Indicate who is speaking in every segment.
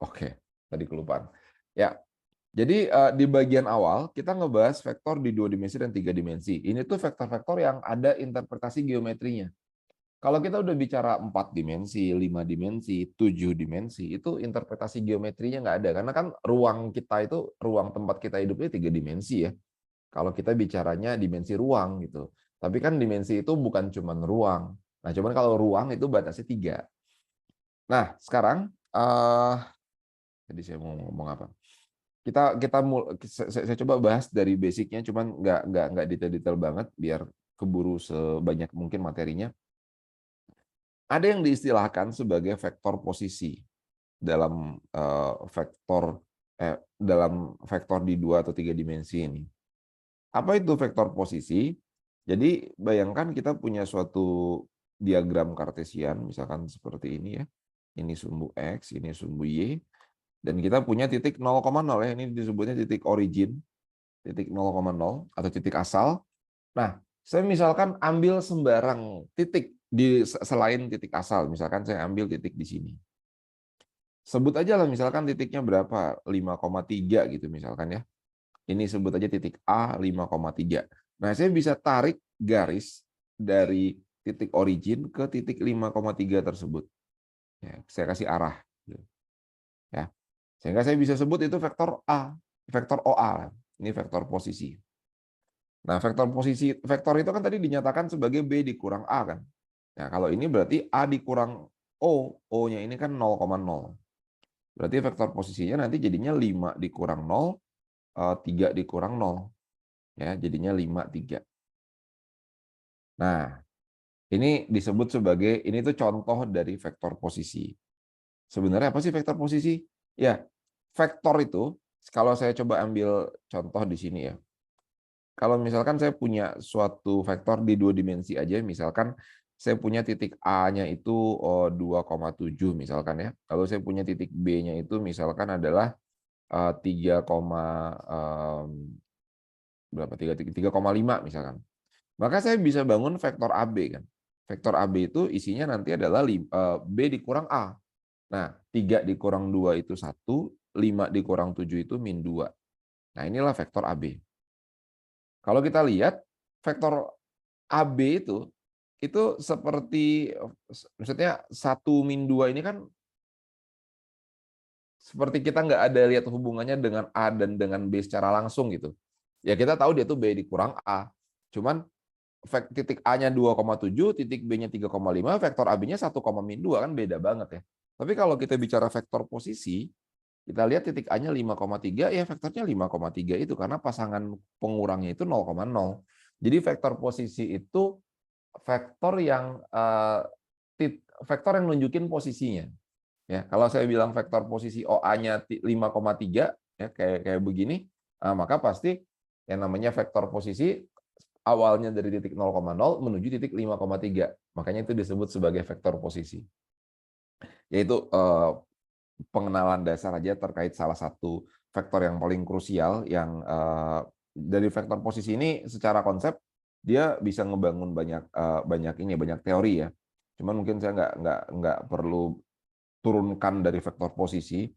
Speaker 1: Oke, tadi kelupaan. Ya, jadi di bagian awal kita ngebahas vektor di 2 dimensi dan 3 dimensi. Ini tuh vektor-vektor yang ada interpretasi geometrinya. Kalau kita udah bicara 4 dimensi, 5 dimensi, 7 dimensi, itu interpretasi geometrinya nggak ada. Karena kan ruang kita itu, ruang tempat kita hidupnya 3 dimensi ya. Kalau kita bicaranya dimensi ruang gitu. Tapi kan dimensi itu bukan cuma ruang. Nah, cuman kalau ruang itu batasnya 3. Nah, sekarang tadi saya mau ngomong apa? Kita kita saya coba bahas dari basicnya, cuman nggak detail-detail banget biar keburu sebanyak mungkin materinya. Ada yang diistilahkan sebagai vektor posisi dalam dalam vektor di 2 atau 3 dimensi ini. Apa itu vektor posisi? Jadi bayangkan kita punya suatu diagram kartesian, misalkan seperti ini ya. Ini sumbu X, ini sumbu Y, dan kita punya titik 0,0 ya, ini disebutnya titik origin, titik 0,0 atau titik asal. Nah, saya misalkan ambil sembarang titik di selain titik asal, misalkan saya ambil titik di sini. Sebut aja lah misalkan titiknya berapa, 5,3 gitu misalkan ya. Ini sebut aja titik A 5,3. Nah, saya bisa tarik garis dari titik origin ke titik 5,3 tersebut. Ya, saya kasih arah. Ya. Sehingga saya bisa sebut itu vektor A, vektor OA. Ini vektor posisi. Nah, vektor itu kan tadi dinyatakan sebagai B dikurang A kan. Nah, kalau ini berarti A dikurang O, O-nya ini kan 0,0. Berarti vektor posisinya nanti jadinya 5 dikurang 0, 3 dikurang 0. Ya, jadinya 5, 3. Nah, ini disebut sebagai, ini tuh contoh dari vektor posisi. Sebenarnya apa sih vektor posisi? Ya, vektor itu, kalau saya coba ambil contoh di sini ya. Kalau misalkan saya punya suatu vektor di 2 dimensi aja, misalkan saya punya titik A-nya itu 2,7 misalkan ya. Lalu saya punya titik B-nya itu misalkan adalah 3, berapa? 3,5 misalkan. Maka saya bisa bangun vektor AB kan. Vektor AB itu isinya nanti adalah B dikurang A. Nah, 3 dikurang 2 itu 1, 5 dikurang 7 itu min 2. Nah, inilah vektor AB. Kalau kita lihat vektor AB itu seperti, maksudnya 1 min 2 ini kan seperti kita nggak ada lihat hubungannya dengan A dan dengan B secara langsung gitu. Ya kita tahu dia tuh B dikurang A. Cuman titik A-nya 2,7, titik B-nya 3,5, vektor AB-nya 1,-2 kan beda banget ya. Tapi kalau kita bicara vektor posisi, kita lihat titik A-nya 5,3, ya vektornya 5,3 itu karena pasangan pengurangnya itu 0,0. Jadi vektor posisi itu vektor yang vektor yang nunjukin posisinya. Ya, kalau saya bilang vektor posisi OA-nya 5,3 ya kayak begini, maka pasti yang namanya vektor posisi awalnya dari titik 0,0 menuju titik 5,3. Makanya itu disebut sebagai vektor posisi. Yaitu pengenalan dasar aja terkait salah satu vektor yang paling krusial yang dari vektor posisi ini secara konsep dia bisa ngebangun banyak teori ya. Cuman mungkin saya nggak perlu turunkan dari vektor posisi.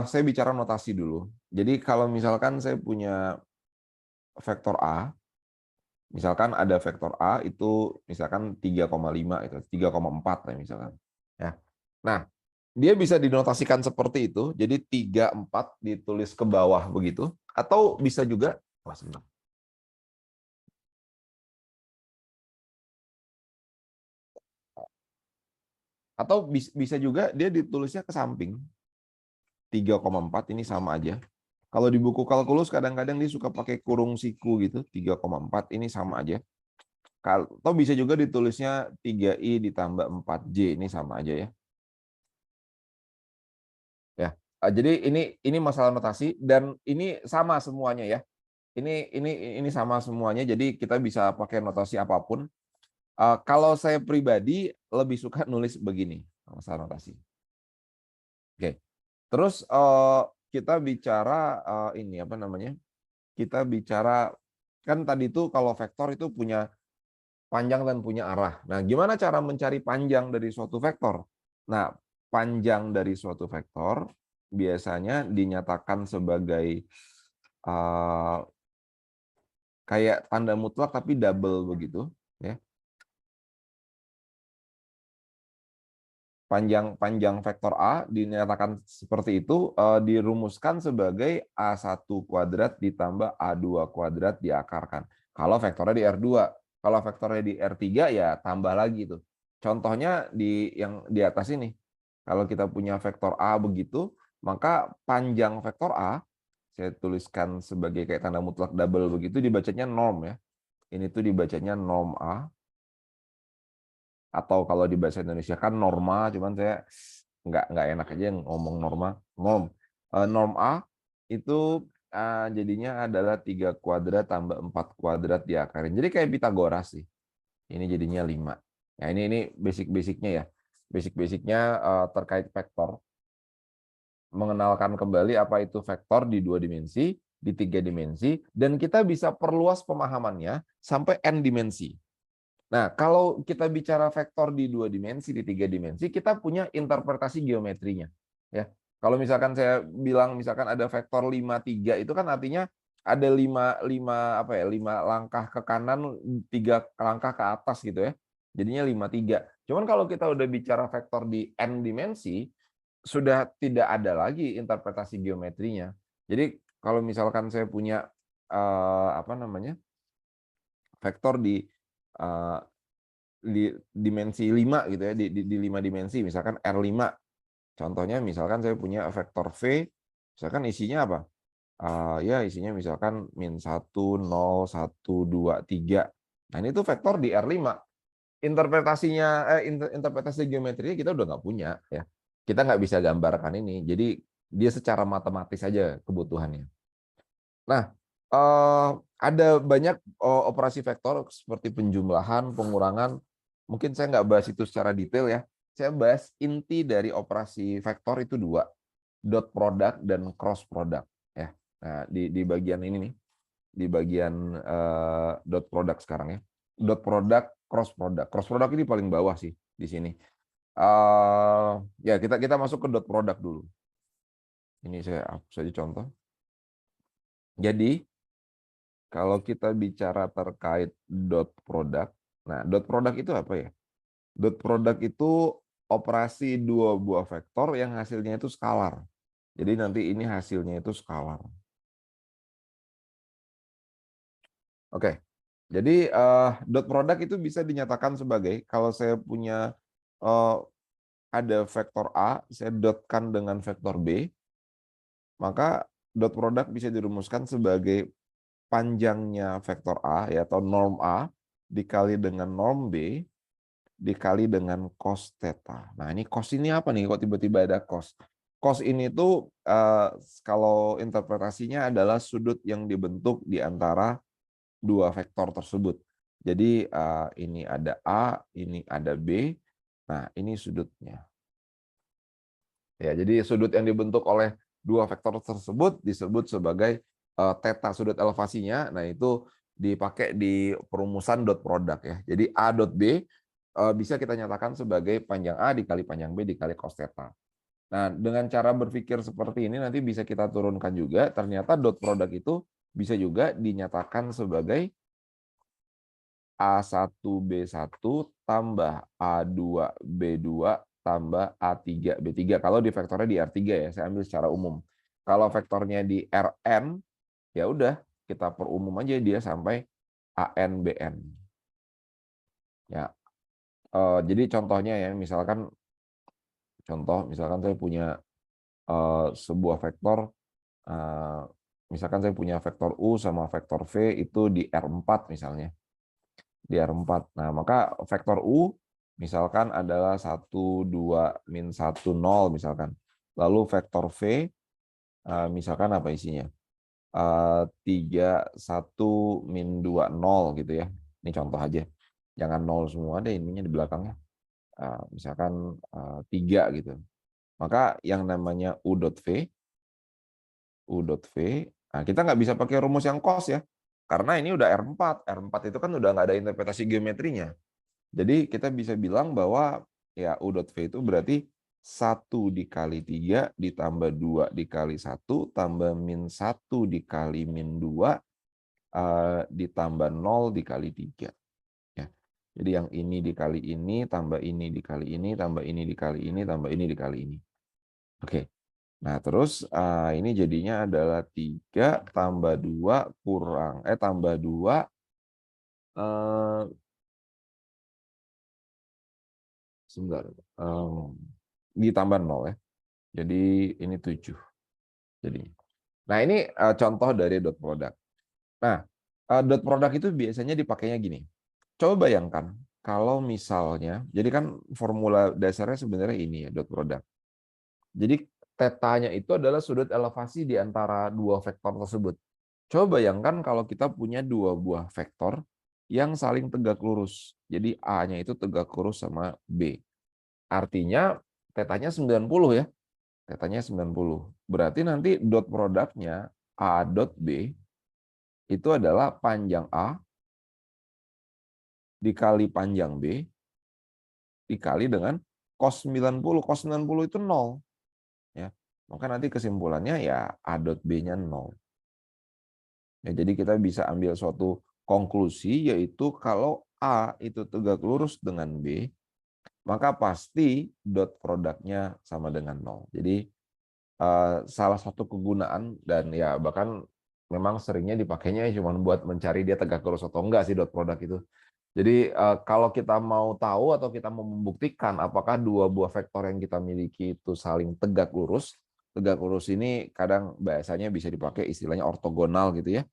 Speaker 1: Saya bicara notasi dulu. Jadi kalau misalkan saya punya vektor A, misalkan ada vektor A itu misalkan 3,5 itu, 3,4 ya misalkan. Ya. Nah, dia bisa dinotasikan seperti itu. Jadi 3,4 ditulis ke bawah begitu, atau bisa juga bisa juga dia ditulisnya ke samping. 3,4 ini sama aja. Kalau di buku kalkulus kadang-kadang dia suka pakai kurung siku gitu, 3,4 ini sama aja. Atau bisa juga ditulisnya 3i ditambah 4j, ini sama aja ya. Ya. Jadi ini masalah notasi dan ini sama semuanya ya. Ini sama semuanya. Jadi kita bisa pakai notasi apapun. Kalau saya pribadi lebih suka nulis begini, masalah notasi. Oke. Terus kita bicara ini apa namanya? Kita bicara kan tadi itu kalau vektor itu punya panjang dan punya arah. Nah, gimana cara mencari panjang dari suatu vektor? Nah, panjang dari suatu vektor biasanya dinyatakan sebagai kayak tanda mutlak tapi double begitu, ya. Panjang vektor A dinyatakan seperti itu, dirumuskan sebagai A1 kuadrat ditambah A2 kuadrat diakarkan. Kalau vektornya di R2. Kalau vektornya di R3 ya tambah lagi tuh. Contohnya yang di atas ini. Kalau kita punya vektor A begitu, maka panjang vektor A, saya tuliskan sebagai kayak tanda mutlak double begitu, dibacanya norm ya. Ini tuh dibacanya norm A. Atau kalau di bahasa Indonesia kan norma, cuman saya nggak enak aja ngomong norma. Norm A itu jadinya adalah 3 kuadrat tambah 4 kuadrat diakarin. Jadi kayak Pitagoras sih. Ini jadinya 5. Nah, ini basic-basicnya ya. Basic-basicnya terkait vektor. Mengenalkan kembali apa itu vektor di 2 dimensi, di 3 dimensi, dan kita bisa perluas pemahamannya sampai n dimensi. Nah, kalau kita bicara vektor di 2 dimensi, di 3 dimensi, kita punya interpretasi geometrinya. Ya. Kalau misalkan saya bilang misalkan ada vektor 5, 3, itu kan artinya ada 5 langkah ke kanan, 3 langkah ke atas gitu ya. Jadinya 5, 3. Cuman kalau kita udah bicara vektor di n dimensi, sudah tidak ada lagi interpretasi geometrinya. Jadi kalau misalkan saya punya vektor di dimensi 5 gitu ya, di 5 dimensi, misalkan R5. Contohnya misalkan saya punya vektor V, misalkan isinya apa? Ya isinya misalkan -1, 0, 1, 2, 3. Nah, ini tuh vektor di R5. Interpretasi geometrinya kita udah nggak punya ya. Kita nggak bisa gambarkan ini. Jadi dia secara matematis saja kebutuhannya. Nah, ada banyak operasi vektor seperti penjumlahan, pengurangan. Mungkin saya nggak bahas itu secara detail ya. Saya bahas inti dari operasi vektor itu 2, dot product dan cross product ya. Nah, di bagian ini nih, di bagian dot product sekarang ya. Dot product, cross product. Cross product ini paling bawah sih di sini. Ya kita masuk ke dot product dulu. Ini saya hapus saja contoh. Jadi kalau kita bicara terkait dot product, nah dot product itu apa ya? Dot product itu operasi 2 buah vektor yang hasilnya itu skalar. Jadi nanti ini hasilnya itu skalar. Oke, jadi dot product itu bisa dinyatakan sebagai kalau saya punya ada vektor A, saya dotkan dengan vektor B, maka dot product bisa dirumuskan sebagai panjangnya vektor A ya, atau norm A dikali dengan norm B dikali dengan cos theta. Nah, ini cos ini apa nih? Kok tiba-tiba ada cos? Cos ini tuh kalau interpretasinya adalah sudut yang dibentuk di antara 2 vektor tersebut. Jadi ini ada A, ini ada B. Nah, ini sudutnya. Ya, jadi sudut yang dibentuk oleh 2 vektor tersebut disebut sebagai theta, sudut elevasinya. Nah, itu dipakai di perumusan dot product ya. Jadi A dot B bisa kita nyatakan sebagai panjang A dikali panjang B dikali cos theta. Nah, dengan cara berpikir seperti ini nanti bisa kita turunkan juga, ternyata dot product itu bisa juga dinyatakan sebagai A1B1 tambah A2B2 tambah A3B3. Kalau di vektornya di R3 ya, saya ambil secara umum. Kalau vektornya di Rn, ya udah kita perumum aja dia sampai ANBN. Ya, jadi contohnya ya, misalkan saya punya sebuah vektor, misalkan saya punya vektor U sama vektor V itu di R4 misalnya. Di R4. Nah, maka vektor U misalkan adalah 1, 2, min 1, 0 misalkan. Lalu vektor V misalkan apa isinya? 3, 1, min 2, 0 gitu ya. Ini contoh aja. Jangan 0 semua deh ininya di belakangnya. Misalkan 3 gitu. Maka yang namanya U.V, nah kita nggak bisa pakai rumus yang cos ya. Karena ini udah R4. R4 itu kan udah nggak ada interpretasi geometrinya. Jadi kita bisa bilang bahwa ya U.V itu berarti 1 dikali 3 ditambah 2 dikali 1 tambah min 1 dikali min 2 ditambah 0 dikali 3. Ya. Jadi yang ini dikali ini, tambah ini dikali ini, tambah ini dikali ini, tambah ini dikali ini. Oke. Nah, terus ini jadinya adalah 3 tambah 2 tambah 2 sebentar. Ditambah 0 ya. Jadi ini 7. Jadi. Nah, ini contoh dari dot product. Nah, dot product itu biasanya dipakainya gini. Coba bayangkan kalau misalnya, jadi kan formula dasarnya sebenarnya ini ya, dot product. Jadi tetanya itu adalah sudut elevasi di antara dua vektor tersebut. Coba bayangkan kalau kita punya dua buah vektor yang saling tegak lurus. Jadi A-nya itu tegak lurus sama B. Artinya tetanya 90 ya. Tetanya 90. Berarti nanti dot produknya A dot B itu adalah panjang A dikali panjang B dikali dengan cos 90. Cos 90 itu 0. Ya. Maka nanti kesimpulannya ya A dot B-nya 0. Ya, jadi kita bisa ambil suatu konklusi, yaitu kalau A itu tegak lurus dengan B, maka pasti dot produknya sama dengan 0. Jadi salah satu kegunaan, dan ya bahkan memang seringnya dipakainya cuma buat mencari dia tegak lurus atau enggak sih dot produk itu. Jadi kalau kita mau tahu atau kita mau membuktikan apakah dua buah vektor yang kita miliki itu saling tegak lurus ini kadang bahasanya bisa dipakai istilahnya ortogonal gitu ya.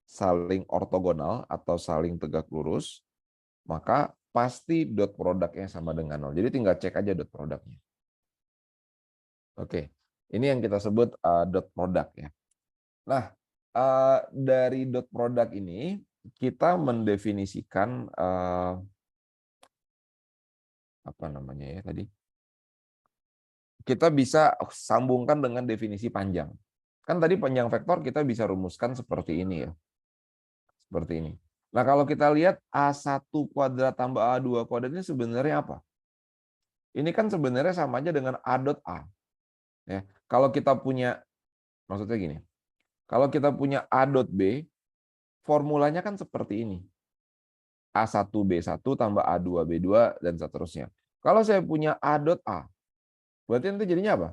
Speaker 1: Saling ortogonal atau saling tegak lurus, maka pasti dot produknya sama dengan 0. Jadi tinggal cek aja dot produknya. Oke, ini yang kita sebut dot product ya. Nah, dari dot product ini kita mendefinisikan apa namanya ya tadi? Kita bisa sambungkan dengan definisi panjang. Kan tadi panjang vektor kita bisa rumuskan seperti ini ya. Seperti ini. Nah, kalau kita lihat A1 kuadrat tambah A2 kuadrat ini sebenarnya apa? Ini kan sebenarnya sama aja dengan A dot A. Ya. Kalau kita punya, maksudnya gini, kalau kita punya A dot B, formulanya kan seperti ini. A1B1 tambah A2B2 dan seterusnya. Kalau saya punya A dot A, berarti nanti jadinya apa?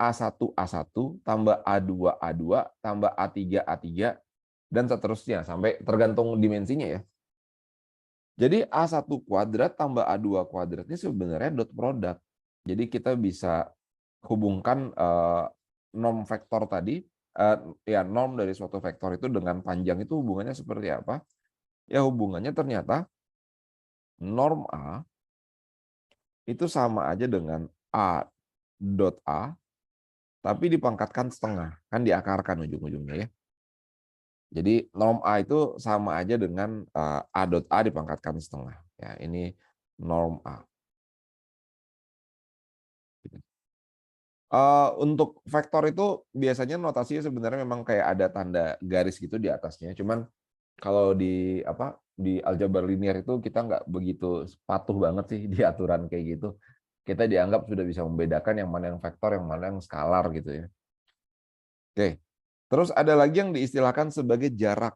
Speaker 1: A1A1 tambah A2A2 tambah A3A3 dan seterusnya sampai tergantung dimensinya ya. Jadi A1 kuadrat tambah A2 kuadrat ini sebenarnya dot product. Jadi kita bisa hubungkan norm vektor tadi, ya norm dari suatu vektor itu dengan panjang itu hubungannya seperti apa? Ya hubungannya ternyata norm A itu sama aja dengan A dot A, tapi dipangkatkan setengah. Kan diakarkan ujung-ujungnya ya. Jadi norm A itu sama aja dengan A dot A dipangkatkan setengah. Ya, ini norm A. Untuk vektor itu biasanya notasinya sebenarnya memang kayak ada tanda garis gitu di atasnya. Cuman kalau di di aljabar linear itu kita nggak begitu patuh banget sih di aturan kayak gitu. Kita dianggap sudah bisa membedakan yang mana yang vektor, yang mana yang skalar gitu ya. Oke. Terus ada lagi yang diistilahkan sebagai jarak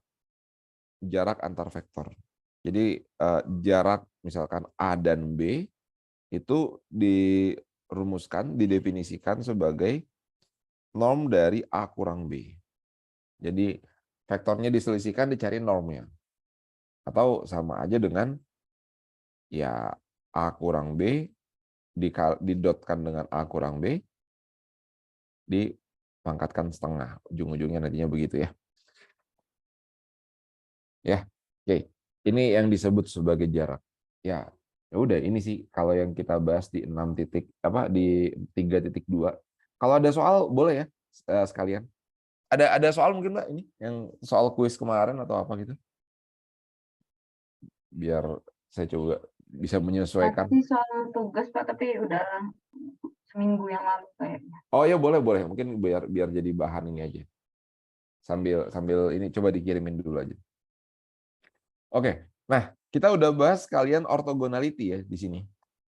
Speaker 1: antar vektor. Jadi jarak misalkan A dan B itu dirumuskan, didefinisikan sebagai norm dari A kurang B. Jadi vektornya diselisihkan, dicari normnya. Atau sama aja dengan ya A kurang B didotkan dengan A kurang B, dipangkatkan setengah. Ujung-ujungnya nantinya begitu ya. Ya, oke. Ini yang disebut sebagai jarak. Ya, ya udah ini sih kalau yang kita bahas di 6 titik di 3.2. Kalau ada soal boleh ya sekalian. Ada soal mungkin Mbak ini yang soal kuis kemarin atau apa gitu? Biar saya coba bisa menyesuaikan.
Speaker 2: Masih soal tugas Pak, tapi udah seminggu yang lalu kayaknya.
Speaker 1: Oh ya boleh boleh, mungkin biar jadi bahan ini aja. Sambil ini coba dikirimin dulu aja. Oke. Nah, kita udah bahas kalian orthogonality ya di sini.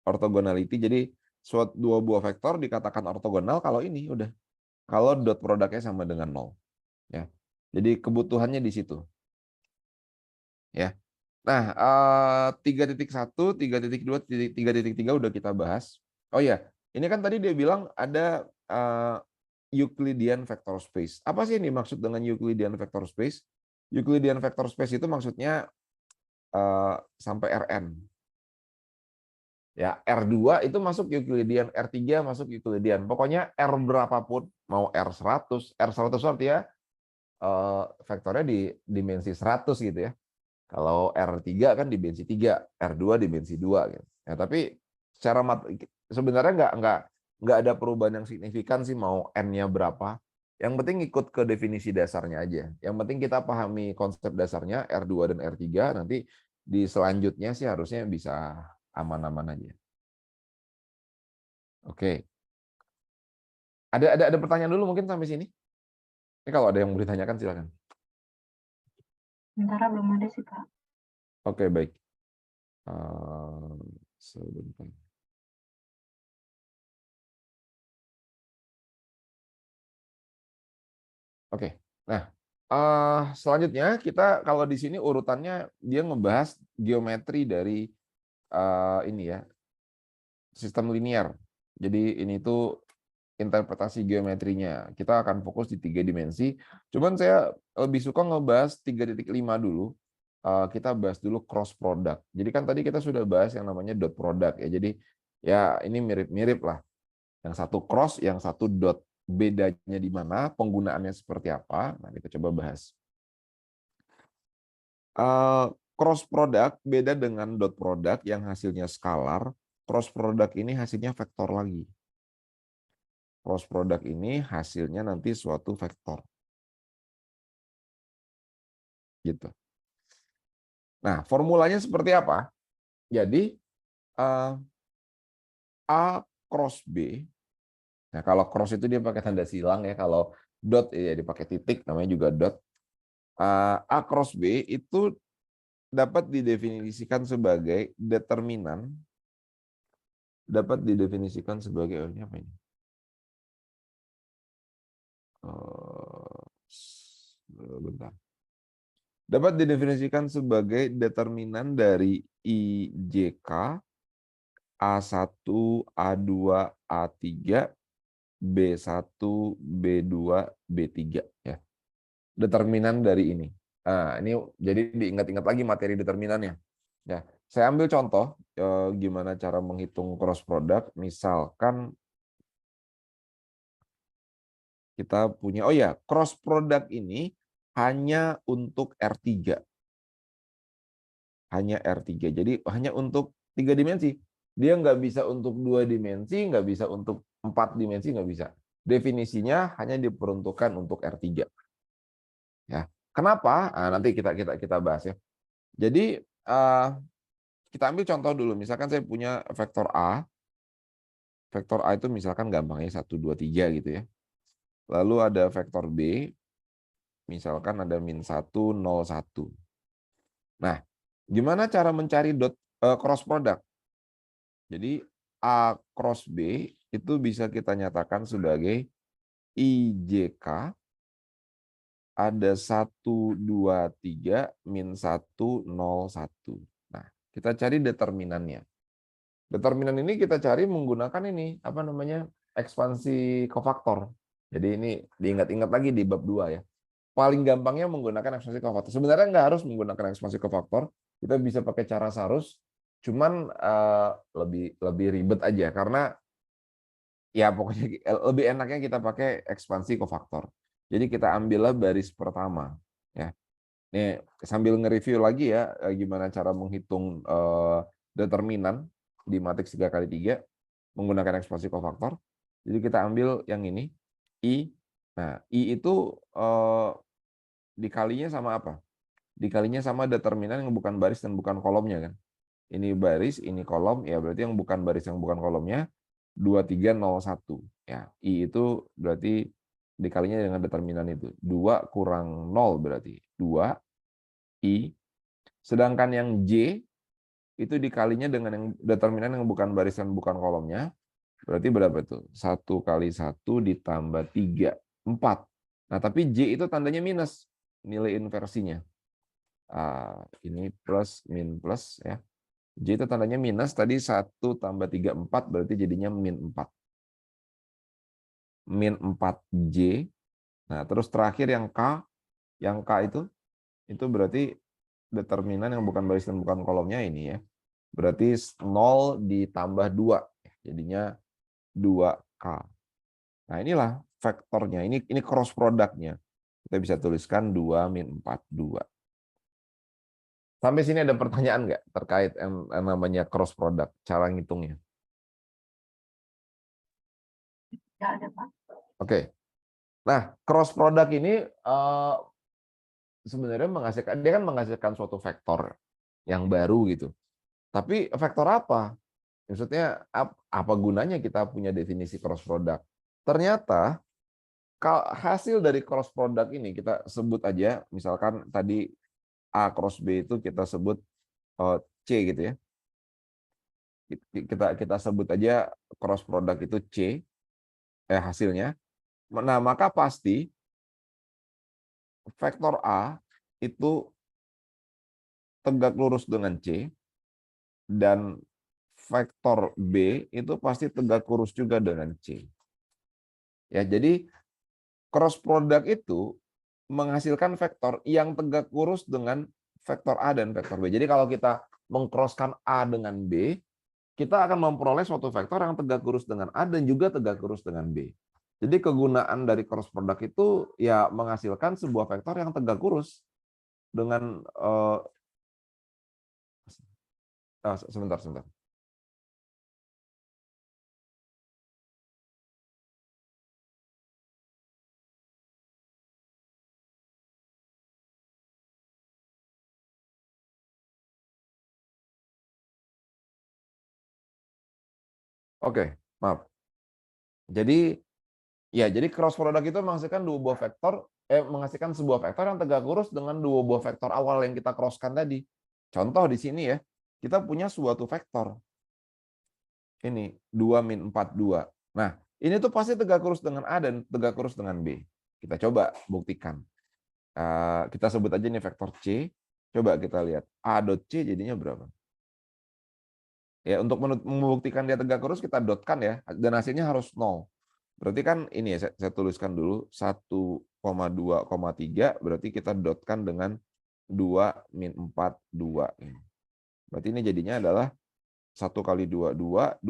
Speaker 1: Orthogonality. Jadi suatu dua buah vektor dikatakan ortogonal kalau ini udah. Kalau dot produknya sama dengan 0. Ya. Jadi kebutuhannya di situ. Ya. Nah, 3.1, 3.2, 3.3 udah kita bahas. Oh ya, ini kan tadi dia bilang ada Euclidean vector space. Apa sih ini maksud dengan Euclidean vector space? Euclidean vector space itu maksudnya sampai Rn. Ya, R2 itu masuk Euclidean, R3 masuk Euclidean. Pokoknya R berapapun, mau R100, R100 artinya vektornya di dimensi 100 gitu ya. Kalau R3 kan dimensi 3, R2 dimensi 2 gitu. Ya, tapi secara sebenarnya nggak ada perubahan yang signifikan sih mau N-nya berapa. Yang penting ikut ke definisi dasarnya aja. Yang penting kita pahami konsep dasarnya R2 dan R3, nanti di selanjutnya sih harusnya bisa aman-aman aja. Oke. Ada pertanyaan dulu mungkin sampai sini? Ini kalau ada yang mau ditanyakan silakan.
Speaker 2: Sementara belum ada sih, Pak.
Speaker 1: Oke, baik. Sebentar. Oke. Nah, selanjutnya kita kalau di sini urutannya dia ngebahas geometri dari ini ya, sistem linear. Jadi ini tuh interpretasi geometrinya. Kita akan fokus di 3 dimensi. Cuman saya lebih suka ngebahas 3.5 dulu. Kita bahas dulu cross product. Jadi kan tadi kita sudah bahas yang namanya dot product ya. Jadi ya ini mirip-mirip lah. Yang satu cross, yang satu dot. Bedanya di mana, penggunaannya seperti apa. Nah, kita coba bahas. Cross product beda dengan dot product yang hasilnya skalar. Cross product ini hasilnya vektor lagi. Cross product ini hasilnya nanti suatu vektor. Gitu. Nah, formulanya seperti apa? Jadi A cross B. Nah, kalau cross itu dia pakai tanda silang ya. Kalau dot ya dipakai titik, namanya juga dot. A cross B itu dapat didefinisikan sebagai determinan. Dapat didefinisikan sebagai ini apa ini? Bentar. Dapat didefinisikan sebagai determinan dari IJK A1, A2, A3, B1, B2, B3 ya. Determinan dari ini. Nah, ini jadi diingat-ingat lagi materi determinannya. Ya, saya ambil contoh gimana cara menghitung cross product. Misalkan kita punya, oh ya, cross product ini hanya untuk R3. Hanya R3. Jadi hanya untuk 3 dimensi. Dia nggak bisa untuk 2 dimensi, nggak bisa untuk 4 dimensi, nggak bisa. Definisinya hanya diperuntukkan untuk R3. Ya. Kenapa? Nah, nanti kita bahas ya. Jadi kita ambil contoh dulu. Misalkan saya punya vektor A. Vektor A itu misalkan gampangnya 1, 2, 3 gitu ya. Lalu ada vektor B. Misalkan ada -1, 0, 1. Nah, gimana cara mencari cross product? Jadi A cross B itu bisa kita nyatakan sebagai IJK ada 1, 2, 3, -1, 0, 1. Nah, kita cari determinannya. Determinan ini kita cari menggunakan ini, apa namanya, ekspansi kofaktor. Jadi ini diingat-ingat lagi di bab 2 ya. Paling gampangnya menggunakan ekspansi kofaktor. Sebenarnya nggak harus menggunakan ekspansi kofaktor. Kita bisa pakai cara Sarus. Cuman lebih ribet aja karena ya pokoknya lebih enaknya kita pakai ekspansi kofaktor. Jadi kita ambillah baris pertama ya. Nih sambil nge-review lagi ya gimana cara menghitung determinan di matriks 3x3 menggunakan ekspansi kofaktor. Jadi kita ambil yang ini I. Nah, I itu dikalinya sama apa? Dikalinya sama determinan yang bukan baris dan bukan kolomnya kan. Ini baris, ini kolom, ya berarti yang bukan baris yang bukan kolomnya 2301. Ya, I itu berarti dikalinya dengan determinan itu. 2 kurang 0 berarti 2 I. Sedangkan yang J itu dikalinya dengan yang determinan yang bukan baris dan bukan kolomnya. Berarti berapa tuh? 1 kali 1 ditambah 3, 4. Nah, tapi J itu tandanya minus, nilai inversinya. Ini plus, min plus ya. J itu tandanya minus, tadi 1 tambah 3, 4, berarti jadinya min 4. Min 4J. Nah, terus terakhir yang K itu berarti determinan yang bukan baris dan bukan kolomnya ini ya. Berarti 0 ditambah 2, jadinya 2K. Nah, inilah vektornya. Ini cross product-nya. Kita bisa tuliskan 2 min 4, 2. Sampai sini ada pertanyaan nggak terkait yang namanya cross product, cara ngitungnya?
Speaker 2: Nggak ada, Pak.
Speaker 1: Oke. Nah, cross product ini sebenarnya menghasilkan suatu vektor yang baru gitu. Tapi vektor apa? Maksudnya apa gunanya kita punya definisi cross product? Ternyata hasil dari cross product ini kita sebut aja, misalkan tadi A cross B itu kita sebut C gitu ya. Kita sebut aja cross product itu C hasilnya. Nah, maka pasti vektor A itu tegak lurus dengan C, dan vektor B itu pasti tegak lurus juga dengan C. Ya, jadi cross product itu menghasilkan vektor yang tegak lurus dengan vektor A dan vektor B. Jadi kalau kita mengcrosskan A dengan B, kita akan memperoleh suatu vektor yang tegak lurus dengan A dan juga tegak lurus dengan B. Jadi kegunaan dari cross product itu ya menghasilkan sebuah vektor yang tegak lurus dengan sebentar. Oke, maaf. Jadi cross product itu menghasilkan sebuah vektor yang tegak lurus dengan dua buah vektor awal yang kita crosskan tadi. Contoh di sini ya, kita punya suatu vektor. Ini 2 min 4, 2. Nah, ini tuh pasti tegak lurus dengan A dan tegak lurus dengan B. Kita coba buktikan. Kita sebut aja ini vektor C. Coba kita lihat. A dot C jadinya berapa? Ya, untuk membuktikan dia tegak lurus kita dotkan ya, dan hasilnya harus 0. Berarti kan ini ya, saya tuliskan dulu 1,2,3, berarti kita dotkan dengan 2 min 4, 2. Berarti ini jadinya adalah 1 kali 2, 2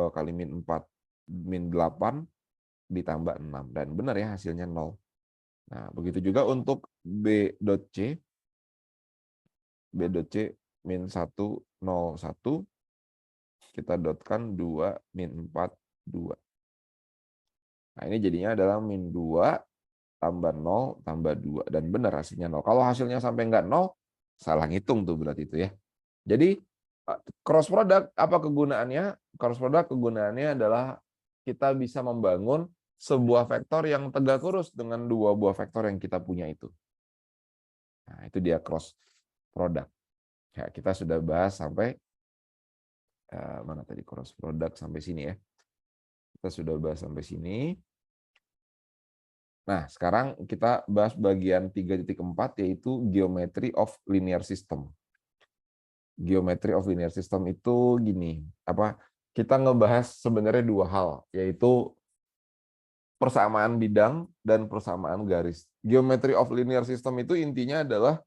Speaker 1: kali min 4, min 8, ditambah 6. Dan benar ya, hasilnya 0. Nah, begitu juga untuk B dot C min 1, 0, 1, kita dotkan 2 min 4, 2. Nah, ini jadinya adalah min 2 tambah 0 tambah 2. Dan benar hasilnya 0. Kalau hasilnya sampai nggak 0, salah ngitung tuh berarti itu ya. Jadi cross product apa kegunaannya? Cross product kegunaannya adalah kita bisa membangun sebuah vektor yang tegak lurus dengan dua buah vektor yang kita punya itu. Nah, itu dia cross product. Ya, kita sudah bahas sampai mana tadi cross product sampai sini ya. Kita sudah bahas sampai sini. Nah, sekarang kita bahas bagian 3.4 yaitu geometry of linear system. Geometry of linear system itu gini, kita ngebahas sebenarnya dua hal, yaitu persamaan bidang dan persamaan garis. Geometry of linear system itu intinya adalah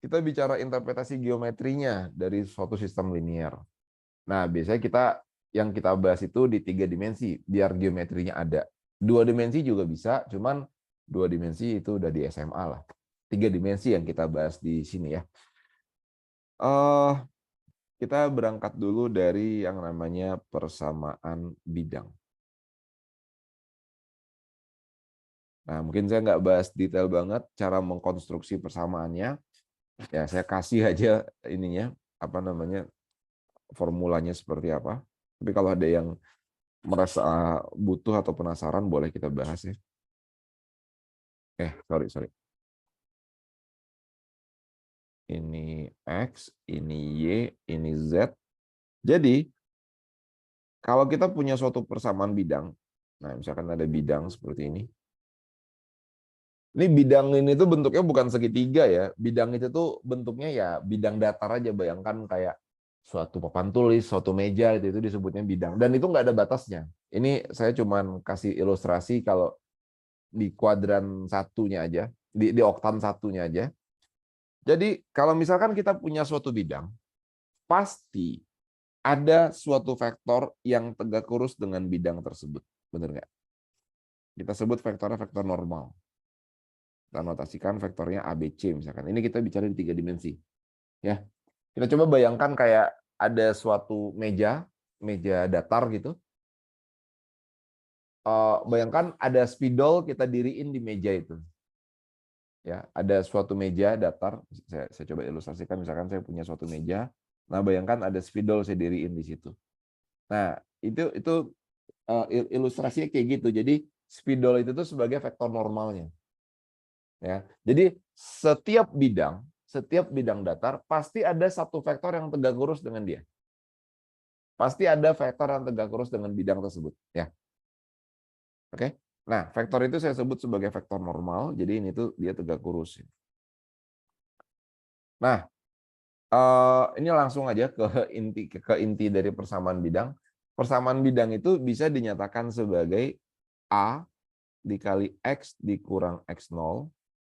Speaker 1: kita bicara interpretasi geometrinya dari suatu sistem linear. Nah, biasanya yang kita bahas itu di 3 dimensi, biar geometrinya ada. 2 dimensi juga bisa, cuman 2 dimensi itu udah di SMA lah. 3 dimensi yang kita bahas di sini ya. Kita berangkat dulu dari yang namanya persamaan bidang. Nah, mungkin saya nggak bahas detail banget cara mengkonstruksi persamaannya. Ya, saya kasih aja ininya, formulanya seperti apa. Tapi kalau ada yang merasa butuh atau penasaran, boleh kita bahas ya. Sorry. Ini X, ini Y, ini Z. Jadi, Kalau kita punya suatu persamaan bidang, nah misalkan ada bidang seperti ini. Ini bidang ini tuh bentuknya bukan segitiga ya. Bidang itu tuh bentuknya ya bidang datar aja. Bayangkan kayak suatu papan tulis, suatu meja itu disebutnya bidang. Dan itu nggak ada batasnya. Ini saya cuman kasih ilustrasi kalau di kuadran satunya aja, di oktan satunya aja. Jadi kalau misalkan kita punya suatu bidang, pasti ada suatu vektor yang tegak lurus dengan bidang tersebut. Benar nggak? Kita sebut vektornya vektor normal. Kita notasikan vektornya ABC misalkan. Ini kita bicara di 3 dimensi. Ya. Kita coba bayangkan kayak ada suatu meja datar gitu. Bayangkan ada spidol kita diriin di meja itu. Ya, ada suatu meja datar. Saya coba ilustrasikan. Misalkan saya punya suatu meja. Nah, bayangkan ada spidol saya diriin di situ. Nah, itu ilustrasinya kayak gitu. Jadi spidol itu tuh sebagai vektor normalnya. Ya. Jadi setiap bidang datar pasti ada satu vektor yang tegak lurus dengan dia. Pasti ada vektor yang tegak lurus dengan bidang tersebut, ya. Oke. Nah, vektor itu saya sebut sebagai vektor normal. Jadi ini tuh dia tegak lurus. Nah, ini langsung aja ke inti dari persamaan bidang. Persamaan bidang itu bisa dinyatakan sebagai A dikali X dikurang X0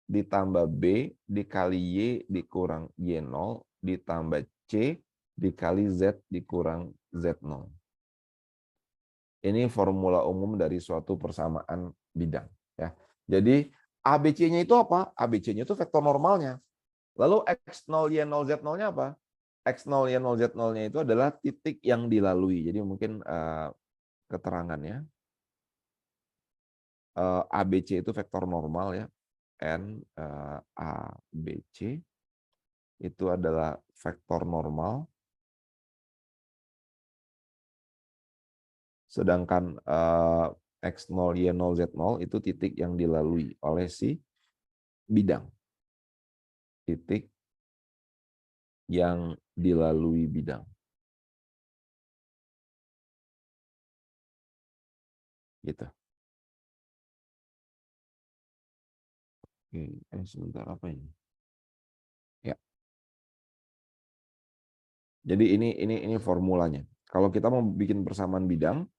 Speaker 1: ditambah B dikali Y dikurang Y0 ditambah C dikali Z dikurang Z0. Ini formula umum dari suatu persamaan bidang. Ya. Jadi ABC-nya itu apa? ABC-nya itu vektor normalnya. Lalu X0, Y0, Z0-nya apa? X0, Y0, Z0-nya itu adalah titik yang dilalui. Jadi mungkin keterangannya. ABC itu vektor normal ya. N A B C itu adalah vektor normal, sedangkan X0, Y0, Z0 itu titik yang dilalui oleh si bidang. Titik yang dilalui bidang. Gitu. Sebentar apa ini? Ya. Jadi ini formulanya. Kalau kita mau bikin persamaan bidang,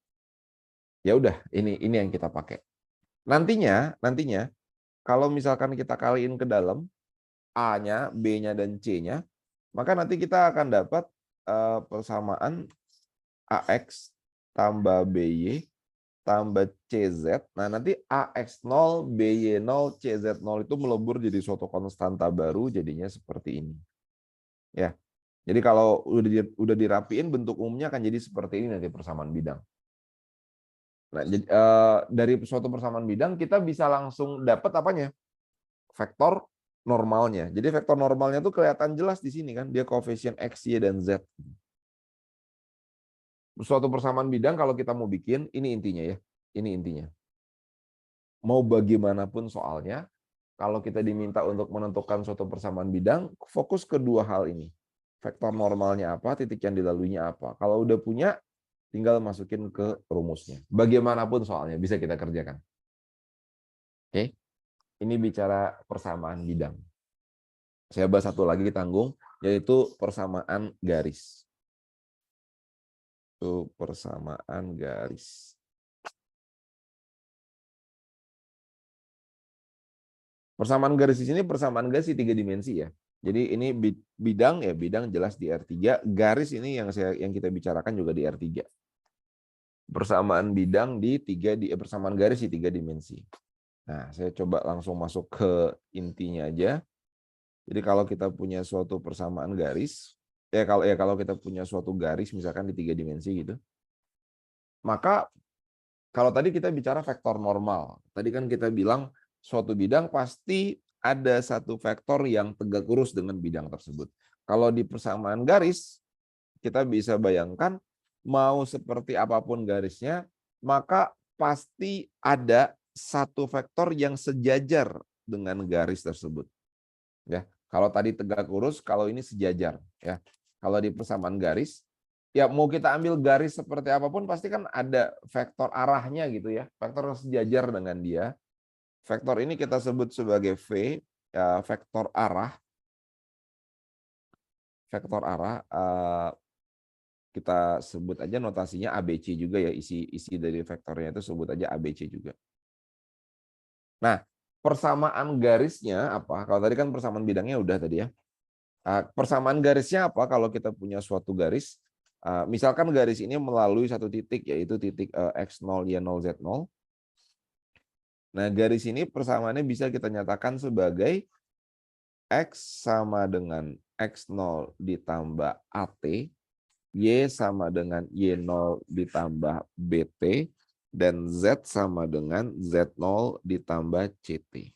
Speaker 1: ya udah ini yang kita pakai. Nantinya kalau misalkan kita kaliin ke dalam A-nya, B-nya dan C-nya, maka nanti kita akan dapat persamaan AX tambah BY tambah CZ. Nah, nanti AX0, BY0, CZ0 itu melebur jadi suatu konstanta baru, jadinya seperti ini. Ya. Jadi kalau udah dirapiin, bentuk umumnya akan jadi seperti ini nanti persamaan bidang. Nah, dari suatu persamaan bidang kita bisa langsung dapat apanya? Vektor normalnya. Jadi vektor normalnya tuh kelihatan jelas di sini kan, dia koefisien X, Y, dan Z. Suatu persamaan bidang kalau kita mau bikin, ini intinya ya. Ini intinya. Mau bagaimanapun soalnya, kalau kita diminta untuk menentukan suatu persamaan bidang, fokus ke dua hal ini. Vektor normalnya apa, titik yang dilaluinya apa. Kalau udah punya, tinggal masukin ke rumusnya. Bagaimanapun soalnya, bisa kita kerjakan. Oke, ini bicara persamaan bidang. Saya bahas satu lagi tanggung, yaitu persamaan garis. Itu persamaan garis. Persamaan garis di sini persamaan garis di 3 dimensi ya. Jadi ini bidang ya, bidang jelas di R3, garis ini yang kita bicarakan juga di R3. Persamaan bidang di persamaan garis di 3 dimensi. Nah, saya coba langsung masuk ke intinya aja. Jadi kalau kita punya suatu persamaan garis, kalau kita punya suatu garis misalkan di 3 dimensi gitu. Maka kalau tadi kita bicara vektor normal. Tadi kan kita bilang suatu bidang pasti ada satu vektor yang tegak lurus dengan bidang tersebut. Kalau di persamaan garis, kita bisa bayangkan mau seperti apapun garisnya, maka pasti ada satu vektor yang sejajar dengan garis tersebut. Ya, kalau tadi tegak lurus, kalau ini sejajar. Ya, kalau di persamaan garis, ya mau kita ambil garis seperti apapun pasti kan ada vektor arahnya gitu ya, vektor sejajar dengan dia. Vektor ini kita sebut sebagai V, ya, vektor arah. Vektor arah kita sebut aja notasinya ABC juga ya, isi dari vektornya itu sebut aja ABC juga. Nah, persamaan garisnya apa? Kalau tadi kan persamaan bidangnya udah tadi ya. Persamaan garisnya apa kalau kita punya suatu garis? Misalkan garis ini melalui satu titik, yaitu titik X0, Y0, Z0. Nah, garis ini persamaannya bisa kita nyatakan sebagai X sama dengan X0 ditambah AT, Y sama dengan Y0 ditambah BT, dan Z sama dengan Z0 ditambah CT.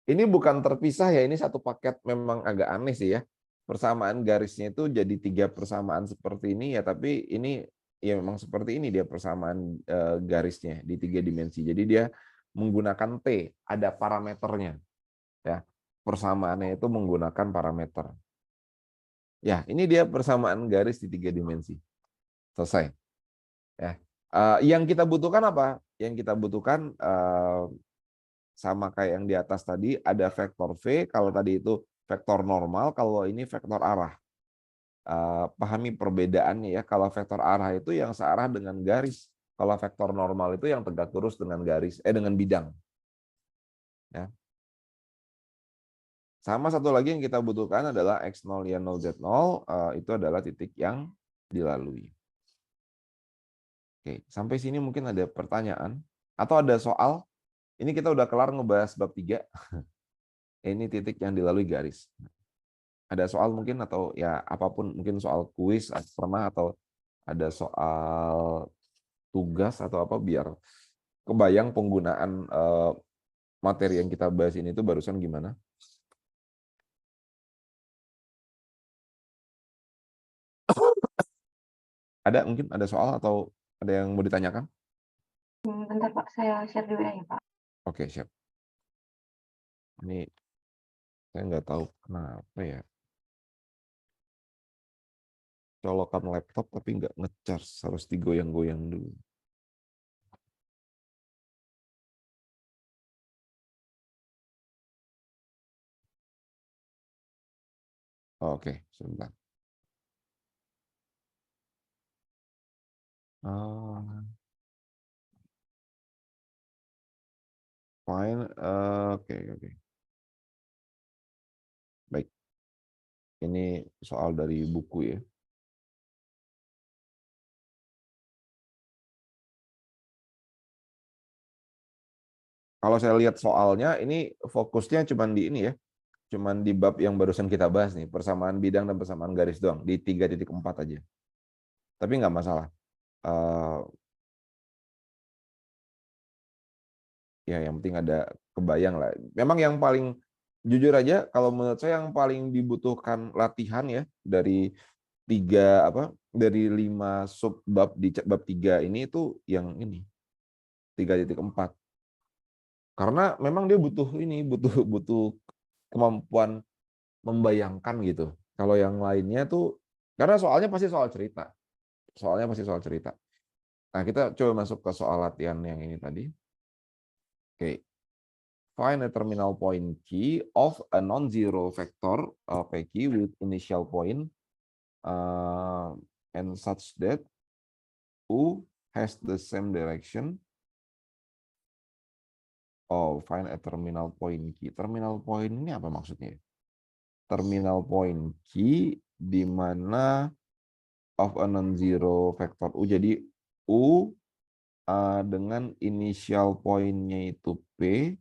Speaker 1: Ini bukan terpisah ya, ini satu paket, memang agak aneh sih ya. Persamaan garisnya itu jadi 3 persamaan seperti ini ya, tapi ini ya memang seperti ini dia persamaan garisnya di 3 dimensi. Jadi dia menggunakan T, ada parameternya ya. Persamaannya itu menggunakan parameter. Ya, ini dia persamaan garis di 3 dimensi. Selesai. Ya. Yang kita butuhkan apa? Yang kita butuhkan sama kayak yang di atas tadi, ada vektor V, kalau tadi itu vektor normal, kalau ini vektor arah. Pahami perbedaannya ya, kalau vektor arah itu yang searah dengan garis, kalau vektor normal itu yang tegak lurus dengan garis, dengan bidang. Ya. Sama satu lagi yang kita butuhkan adalah X0, Y0, Z0, itu adalah titik yang dilalui. Oke, sampai sini mungkin ada pertanyaan, atau ada soal. Ini kita udah kelar ngebahas bab 3. Ini titik yang dilalui garis. Ada soal mungkin, atau ya apapun, mungkin soal kuis pernah, atau ada soal tugas atau apa, biar kebayang penggunaan materi yang kita bahas ini itu barusan gimana. Ada mungkin ada soal atau ada yang mau ditanyakan?
Speaker 2: Bentar Pak, saya share dulu ya Pak.
Speaker 1: Oke, siap. Ini saya nggak tahu kenapa ya. Colokan laptop tapi nggak ngecharge, harus digoyang-goyang dulu. Oke, sebentar. Fine, oke, oke. Baik. Ini soal dari buku ya. Kalau saya lihat soalnya, ini fokusnya cuma di ini ya, cuman di bab yang barusan kita bahas nih, persamaan bidang dan persamaan garis doang, di 3.4 aja. Tapi nggak masalah. Ya, yang penting ada kebayang lah. Memang yang paling, jujur aja, kalau menurut saya yang paling dibutuhkan latihan ya dari 5 sub bab di bab 3 ini, itu yang ini 3.4. Karena memang dia butuh butuh kemampuan membayangkan gitu. Kalau yang lainnya tuh, karena soalnya pasti soal cerita. Soalnya pasti soal cerita. Nah, kita coba masuk ke soal latihan yang ini tadi. Oke. Find a terminal point key of a non-zero vector P key with initial point and such that U has the same direction. Oh, find a terminal point key. Terminal point ini apa maksudnya? Terminal point key di mana of a non-zero vector U. Jadi U dengan initial point-nya itu P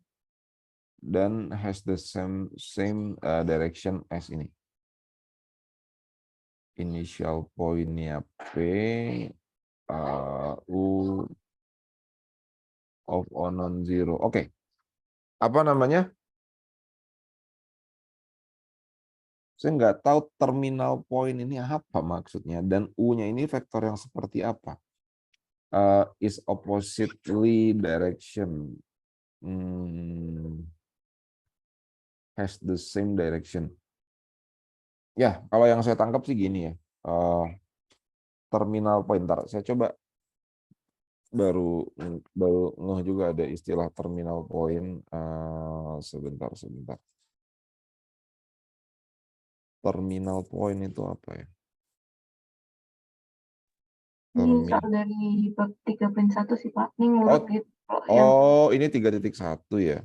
Speaker 1: dan has the same direction as ini. Initial point-nya P, U of O non-zero. Oke. Apa namanya? Saya nggak tahu terminal point ini apa maksudnya, dan U-nya ini vektor yang seperti apa. Is oppositely direction. Has the same direction. Ya, kalau yang saya tangkap sih gini ya. terminal point. Ntar, saya coba baru ngeh juga ada istilah terminal point. Sebentar. Terminal point itu apa ya?
Speaker 2: Ini soal dari bab 3.1 sih Pak. Ini ngurut
Speaker 1: Oh,
Speaker 2: gitu. Kalau yang
Speaker 1: ini 3.1 ya.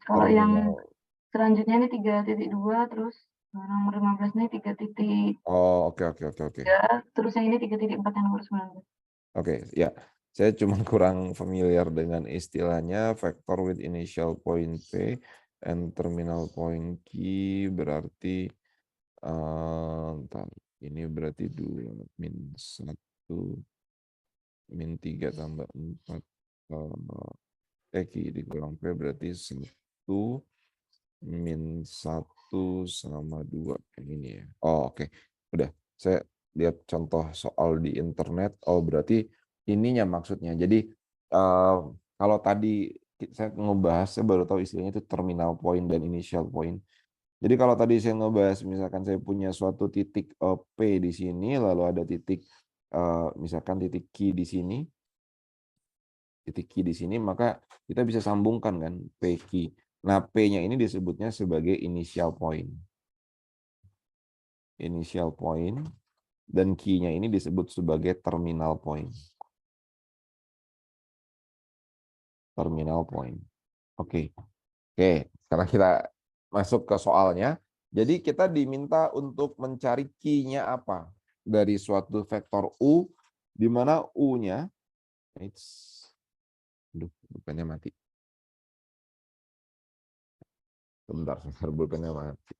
Speaker 2: kalau yang
Speaker 1: Terminal.
Speaker 2: selanjutnya ini 3.2, terus nomor 15 ini 3.3,
Speaker 1: Oh, oke.
Speaker 2: terus yang ini 3.4 yang nomor 19.
Speaker 1: Oke, ya. Saya cuma kurang familiar dengan istilahnya vector with initial point P and terminal point Q berarti ntar, ini berarti 2 min 1 min 3 tambah 4 Q dikurang P berarti 1 min 1 sama 2 yang ini ya. Oh, oke. Udah, saya lihat contoh soal di internet. Oh, berarti ininya maksudnya. Jadi kalau tadi saya ngebahas, saya baru tahu istilahnya itu terminal point dan initial point. Jadi kalau tadi saya ngebahas misalkan saya punya suatu titik P di sini, lalu ada titik misalkan titik Q di sini, maka kita bisa sambungkan kan PQ. Nah, P-nya ini disebutnya sebagai initial point. Initial point dan Q-nya ini disebut sebagai terminal point. Terminal point. Oke. Sekarang kita masuk ke soalnya. Jadi kita diminta untuk mencari Q-nya apa dari suatu vektor U, di mana U-nya, pulpennya mati. Sebentar, pulpennya mati.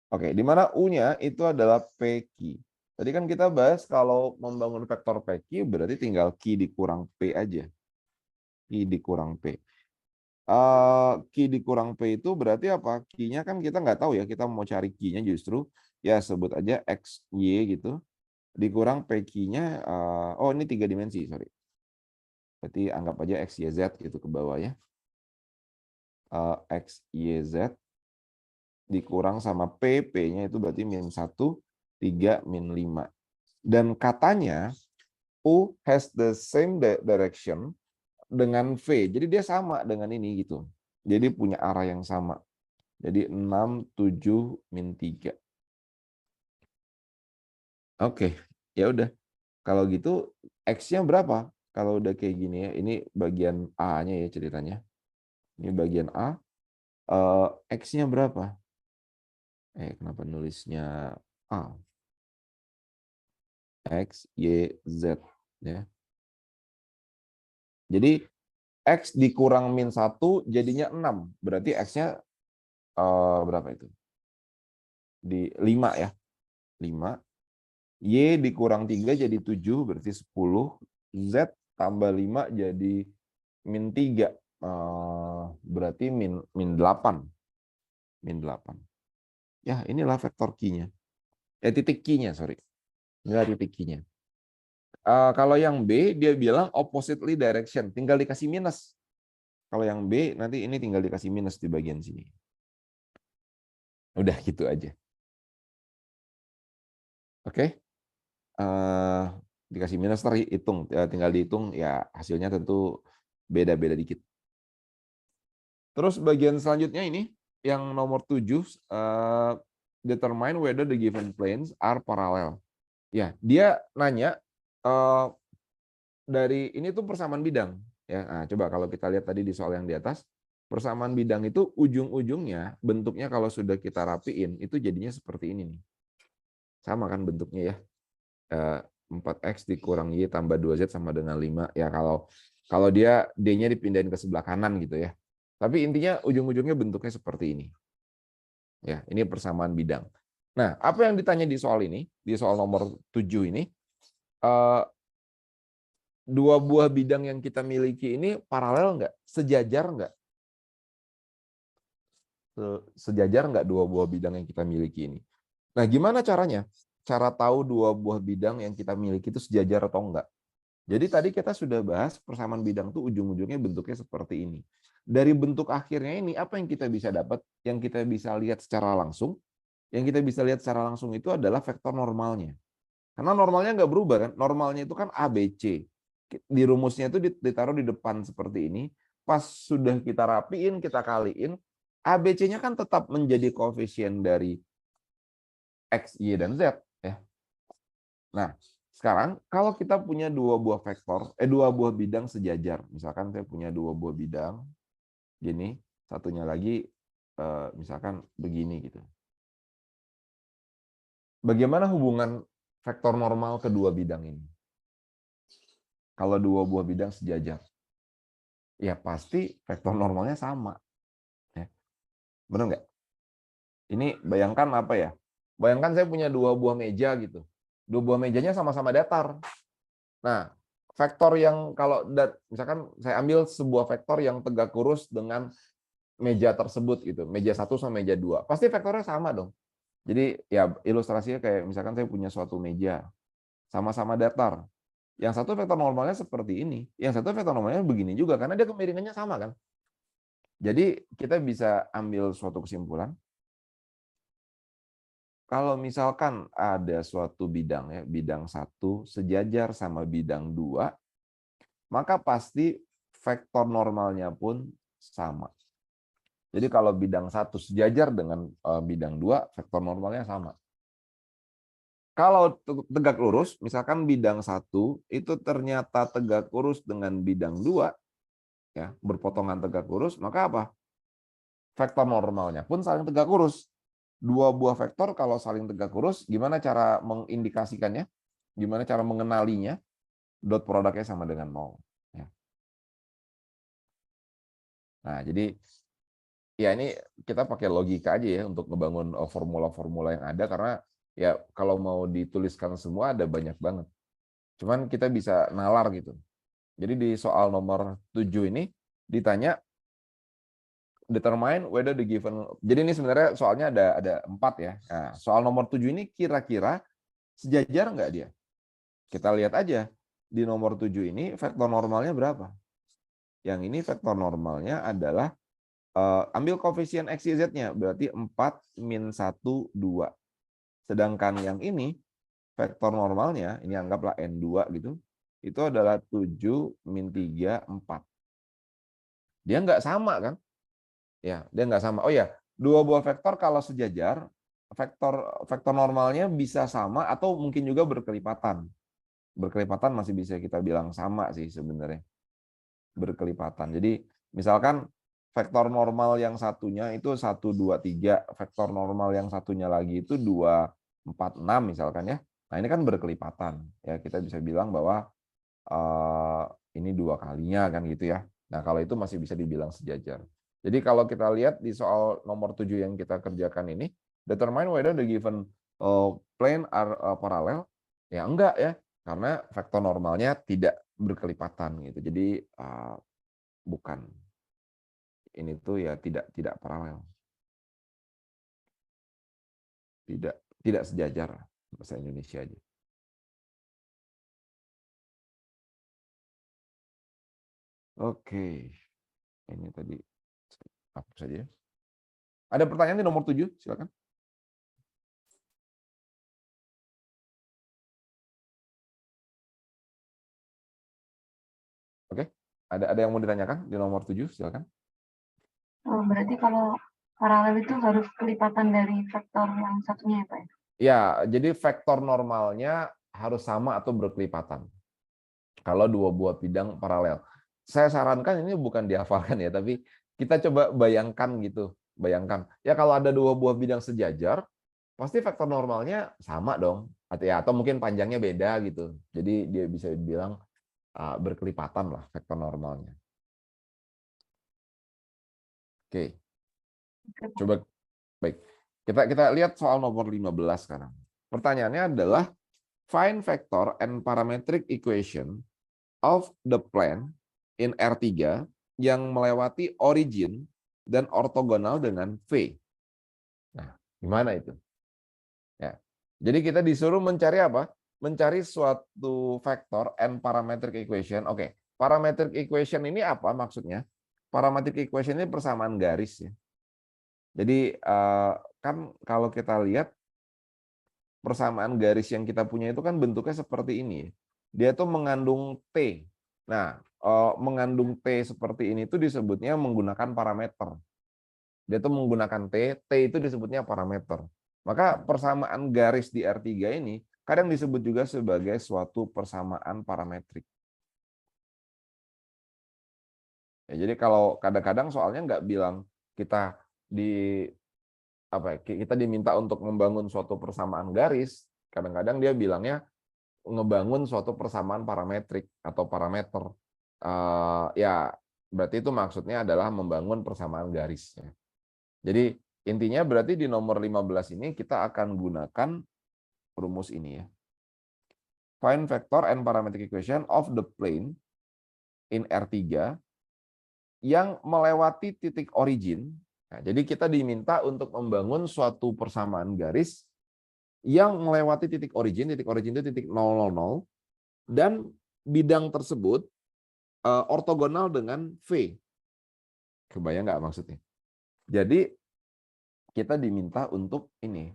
Speaker 1: Oke, di mana U-nya itu adalah PQ. Tadi kan kita bahas kalau membangun vektor PQ berarti tinggal Q dikurang P aja. Q dikurang P. Q dikurang P itu berarti apa? Q-nya kan kita nggak tahu ya, kita mau cari Q-nya justru, ya sebut aja X, Y gitu. Dikurang PQ-nya, oh ini 3 dimensi, sorry. Berarti anggap aja X, Y, Z gitu ke bawah ya. X, Y, Z dikurang sama P, P-nya itu berarti min 1, 3, min 5. Dan katanya U has the same direction dengan V. Jadi dia sama dengan ini gitu. Jadi punya arah yang sama. Jadi 6, 7, min 3. Oke, ya udah. Kalau gitu X-nya berapa? Kalau udah kayak gini ya, ini bagian A-nya ya ceritanya. Ini bagian A. X-nya berapa? Kenapa nulisnya A? X, Y, Z. Ya. Jadi X dikurang min 1 jadinya 6. Berarti X-nya berapa itu? Di 5 ya. 5. Y dikurang 3 jadi 7, berarti 10. Z tambah 5 jadi min 3. Berarti min 8. Min 8. Ya, inilah vektor Q-nya. Titik Q-nya, sorry. Inilah titik Q-nya. Kalau yang B, dia bilang oppositely direction. Tinggal dikasih minus. Kalau yang B, nanti ini tinggal dikasih minus di bagian sini. Udah gitu aja. Oke. Dikasih minus, hitung. Tinggal dihitung, ya hasilnya tentu beda-beda dikit. Terus bagian selanjutnya ini, yang nomor 7, determine whether the given planes are parallel. Ya, dia nanya, dari ini tuh persamaan bidang. Ya, nah, coba kalau kita lihat tadi di soal yang di atas, persamaan bidang itu ujung-ujungnya, bentuknya kalau sudah kita rapiin, itu jadinya seperti ini nih. Sama kan bentuknya ya. 4X dikurang Y tambah 2Z sama dengan 5. Ya kalau dia D-nya dipindahin ke sebelah kanan gitu ya. Tapi intinya ujung-ujungnya bentuknya seperti ini. Ya, ini persamaan bidang. Nah, apa yang ditanya di soal ini, di soal nomor 7 ini, dua buah bidang yang kita miliki ini paralel nggak? Sejajar nggak? Sejajar nggak dua buah bidang yang kita miliki ini? Nah, gimana caranya? Cara tahu dua buah bidang yang kita miliki itu sejajar atau enggak? Jadi tadi kita sudah bahas persamaan bidang itu ujung-ujungnya bentuknya seperti ini. Dari bentuk akhirnya ini, apa yang kita bisa dapat? Yang kita bisa lihat secara langsung, yang kita bisa lihat secara langsung itu adalah vektor normalnya. Karena normalnya nggak berubah kan, normalnya itu kan ABC. Di rumusnya itu ditaruh di depan seperti ini, pas sudah kita rapiin, kita kaliin, ABC-nya kan tetap menjadi koefisien dari X, Y, dan Z. Ya. Nah, sekarang kalau kita punya dua buah bidang sejajar, misalkan saya punya dua buah bidang, gini, satunya lagi misalkan begini gitu. Bagaimana hubungan vektor normal kedua bidang ini? Kalau dua buah bidang sejajar, ya pasti vektor normalnya sama. Ya. Benar nggak? Ini bayangkan apa ya? Bayangkan saya punya dua buah meja gitu. Dua buah mejanya sama-sama datar. Nah, vektor yang kalau misalkan saya ambil sebuah vektor yang tegak lurus dengan meja tersebut gitu, meja 1 sama meja 2, pasti vektornya sama dong. Jadi ya ilustrasinya kayak misalkan saya punya suatu meja, sama-sama datar. Yang satu vektor normalnya seperti ini, yang satu vektor normalnya begini juga, karena dia kemiringannya sama kan. Jadi kita bisa ambil suatu kesimpulan, kalau misalkan ada suatu bidang ya, bidang 1 sejajar sama bidang 2, maka pasti vektor normalnya pun sama. Jadi kalau bidang 1 sejajar dengan bidang 2, vektor normalnya sama. Kalau tegak lurus, misalkan bidang 1 itu ternyata tegak lurus dengan bidang 2, ya, berpotongan tegak lurus, maka apa? Vektor normalnya pun saling tegak lurus. Dua buah vektor kalau saling tegak lurus, gimana cara mengindikasikannya? Gimana cara mengenalinya? Dot produknya sama dengan 0. Ya. Nah, jadi ya ini kita pakai logika aja ya untuk ngebangun formula-formula yang ada, karena ya kalau mau dituliskan semua ada banyak banget. Cuman kita bisa nalar gitu. Jadi di soal nomor 7 ini ditanya determine whether the given. Jadi ini sebenarnya soalnya ada 4 ya. Nah, soal nomor 7 ini kira-kira sejajar nggak dia? Kita lihat aja di nomor 7 ini vektor normalnya berapa? Yang ini vektor normalnya adalah ambil koefisien X, Y, Z-nya, berarti 4, min 1, 2. Sedangkan yang ini, vektor normalnya, ini anggaplah N2 gitu, itu adalah 7, min 3, 4. Dia nggak sama kan? Ya, dia nggak sama. Oh ya, dua buah vektor kalau sejajar, vektor normalnya bisa sama atau mungkin juga berkelipatan. Berkelipatan masih bisa kita bilang sama sih sebenarnya. Berkelipatan. Jadi misalkan vektor normal yang satunya itu 1, 2, 3, vektor normal yang satunya lagi itu 2, 4, 6 misalkan ya. Nah, ini kan berkelipatan. Ya, kita bisa bilang bahwa ini 2 kalinya kan gitu ya. Nah, kalau itu masih bisa dibilang sejajar. Jadi kalau kita lihat di soal nomor 7 yang kita kerjakan ini, determine whether the given plane are parallel. Ya enggak ya, karena vektor normalnya tidak berkelipatan gitu. Jadi bukan. Ini tuh ya tidak paralel. Tidak sejajar bahasa Indonesia aja. Oke. Ini tadi hapus saja. Ada pertanyaan di nomor 7? Silakan. Oke. Ada yang mau ditanyakan di nomor 7? Silakan.
Speaker 2: Oh, berarti kalau paralel itu harus kelipatan dari vektor yang satunya ya, Pak?
Speaker 1: Ya, jadi vektor normalnya harus sama atau berkelipatan. Kalau dua buah bidang paralel. Saya sarankan ini bukan dihafalkan ya, tapi kita coba bayangkan gitu. Bayangkan. Ya kalau ada dua buah bidang sejajar, pasti vektor normalnya sama dong. Atau mungkin panjangnya beda gitu. Jadi dia bisa dibilang berkelipatan lah vektor normalnya. Oke. Coba baik. Kita lihat soal nomor 15 sekarang. Pertanyaannya adalah find vector and parametric equation of the plane in R3 yang melewati origin dan ortogonal dengan V. Nah, gimana itu? Ya. Jadi kita disuruh mencari apa? Mencari suatu vektor and parametric equation. Oke, parametric equation ini apa maksudnya? Parametric equation ini persamaan garis ya. Jadi kan kalau kita lihat persamaan garis yang kita punya itu kan bentuknya seperti ini. Dia tuh mengandung T. Nah, mengandung T seperti ini tuh disebutnya menggunakan parameter. Dia tuh menggunakan T itu disebutnya parameter. Maka persamaan garis di R3 ini kadang disebut juga sebagai suatu persamaan parametrik. Ya, jadi kalau kadang-kadang soalnya nggak bilang kita kita diminta untuk membangun suatu persamaan garis, kadang-kadang dia bilangnya ngebangun suatu persamaan parametrik atau parameter. Ya, berarti itu maksudnya adalah membangun persamaan garis. Jadi intinya berarti di nomor 15 ini kita akan gunakan rumus ini ya. Find vector and parametric equation of the plane in R3 yang melewati titik origin. Nah, jadi kita diminta untuk membangun suatu persamaan garis yang melewati titik origin itu titik 000, dan bidang tersebut ortogonal dengan V. Kebayang nggak maksudnya? Jadi kita diminta untuk ini.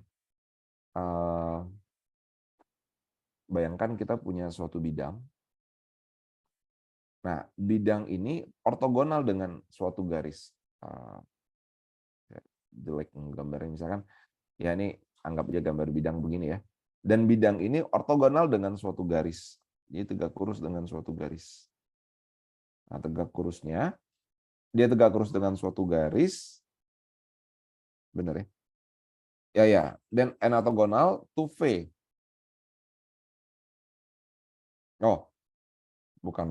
Speaker 1: Bayangkan kita punya suatu bidang. Nah, bidang ini ortogonal dengan suatu garis. Jelek gambarnya misalkan, ya ini anggap aja gambar bidang begini ya. Dan bidang ini ortogonal dengan suatu garis. Jadi tegak lurus dengan suatu garis. Nah, tegak lurusnya, dia tegak lurus dengan suatu garis. Benar ya? Ya. Dan ortogonal to V. Oh, bukan.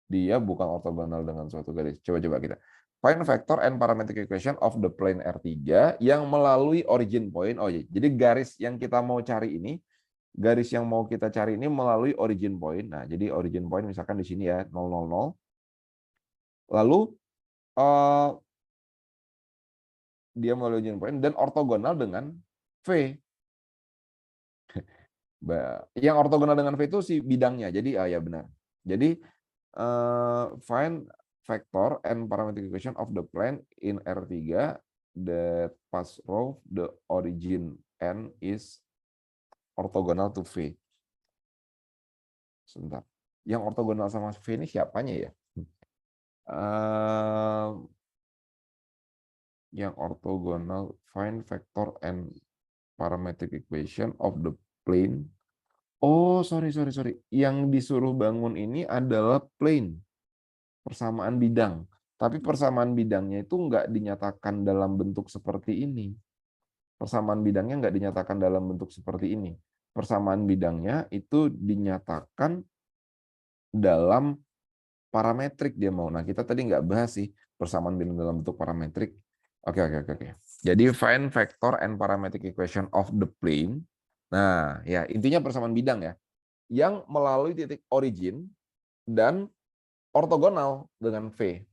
Speaker 1: Dia bukan ortogonal dengan suatu garis. Coba kita. Find vector and parametric equation of the plane R3 yang melalui origin point. Oh iya, jadi garis yang kita mau cari ini, garis yang mau kita cari ini melalui origin point. Nah, jadi origin point misalkan di sini ya, 000. Lalu dia melalui origin point dan ortogonal dengan V. Yang ortogonal dengan V itu si bidangnya. Jadi ya benar. Jadi find vector and parametric equation of the plane in R3 that pass through the origin N is orthogonal to V. Sebentar. Yang ortogonal sama V ini siapanya ya? Yang ortogonal, find vector and parametric equation of the plane. Oh, sorry. Yang disuruh bangun ini adalah plane. Persamaan bidang. Tapi persamaan bidangnya itu nggak dinyatakan dalam bentuk seperti ini. Persamaan bidangnya nggak dinyatakan dalam bentuk seperti ini. Persamaan bidangnya itu dinyatakan dalam parametrik dia mau. Nah, kita tadi nggak bahas sih persamaan bidang dalam bentuk parametrik. Oke. Jadi find vector and parametric equation of the plane. Nah, ya intinya persamaan bidang ya. Yang melalui titik origin dan ortogonal dengan V.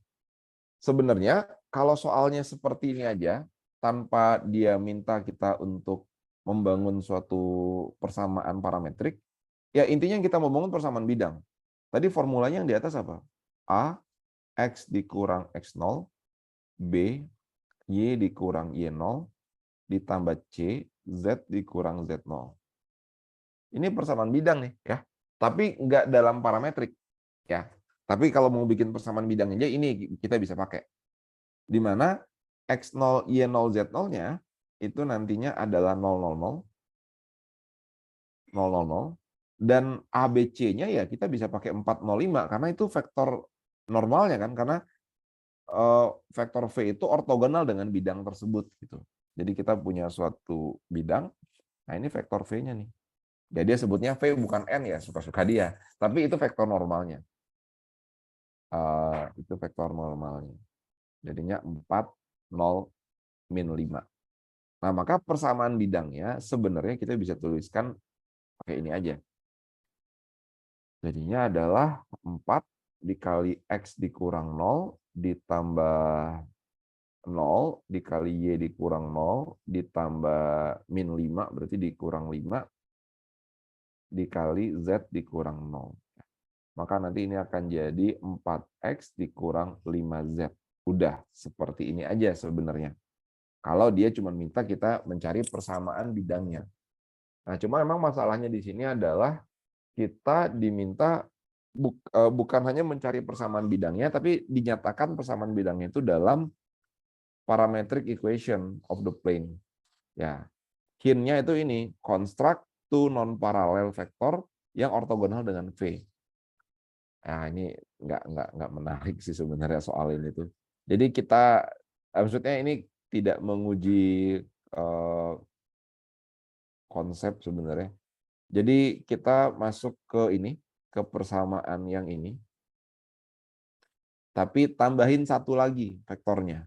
Speaker 1: Sebenarnya kalau soalnya seperti ini aja, tanpa dia minta kita untuk membangun suatu persamaan parametrik, ya intinya kita membangun persamaan bidang. Tadi formulanya yang di atas apa? A, X dikurang X0, B, Y dikurang Y0, ditambah C, Z dikurang Z0. Ini persamaan bidang nih, ya. Tapi nggak dalam parametrik, ya. Tapi kalau mau bikin persamaan bidang aja, ini kita bisa pakai. Di mana X0, Y0, Z0-nya itu nantinya adalah 000, dan ABC-nya ya kita bisa pakai 405, karena itu vektor normalnya kan, karena vektor V itu ortogonal dengan bidang tersebut. Gitu. Jadi kita punya suatu bidang, nah ini vektor V-nya nih. Ya dia sebutnya V bukan N ya, suka-suka dia. Tapi itu vektor normalnya. Itu vektor normalnya. Jadinya 4, 0, min 5. Nah, maka persamaan bidangnya sebenarnya kita bisa tuliskan pakai ini aja. Jadinya adalah 4 dikali X dikurang 0, ditambah 0, dikali Y dikurang 0, ditambah min 5, berarti dikurang 5, dikali Z dikurang 0. Maka nanti ini akan jadi 4X dikurang 5Z. Udah, seperti ini aja sebenarnya. Kalau dia cuma minta kita mencari persamaan bidangnya. Nah, cuma memang masalahnya di sini adalah kita diminta bukan hanya mencari persamaan bidangnya, tapi dinyatakan persamaan bidangnya itu dalam parametric equation of the plane. Ya, hint-nya itu ini, construct two non-parallel vector yang ortogonal dengan V. Nah, ini nggak menarik sih sebenarnya soal ini tuh. Jadi kita maksudnya ini tidak menguji konsep sebenarnya. Jadi kita masuk ke ini, ke persamaan yang ini, tapi tambahin satu lagi vektornya.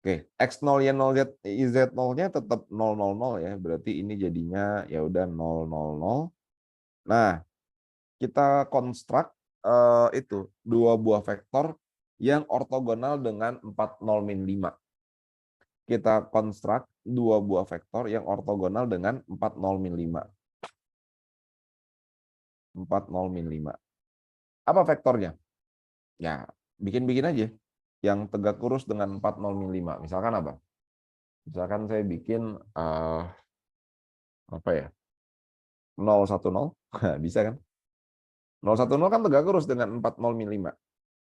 Speaker 1: Oke, X0 Y0 Z0-nya tetap 000 ya, berarti ini jadinya ya udah 000. Nah, kita konstruk itu dua buah vektor yang ortogonal dengan 40-5. Kita konstruk dua buah vektor yang ortogonal dengan 40-5. 40-5. Apa vektornya? Ya, bikin-bikin aja. Yang tegak lurus dengan 40-5. Misalkan apa? Misalkan saya bikin apa ya? 010. Bisa kan? 010 kan tegak lurus dengan 40-5.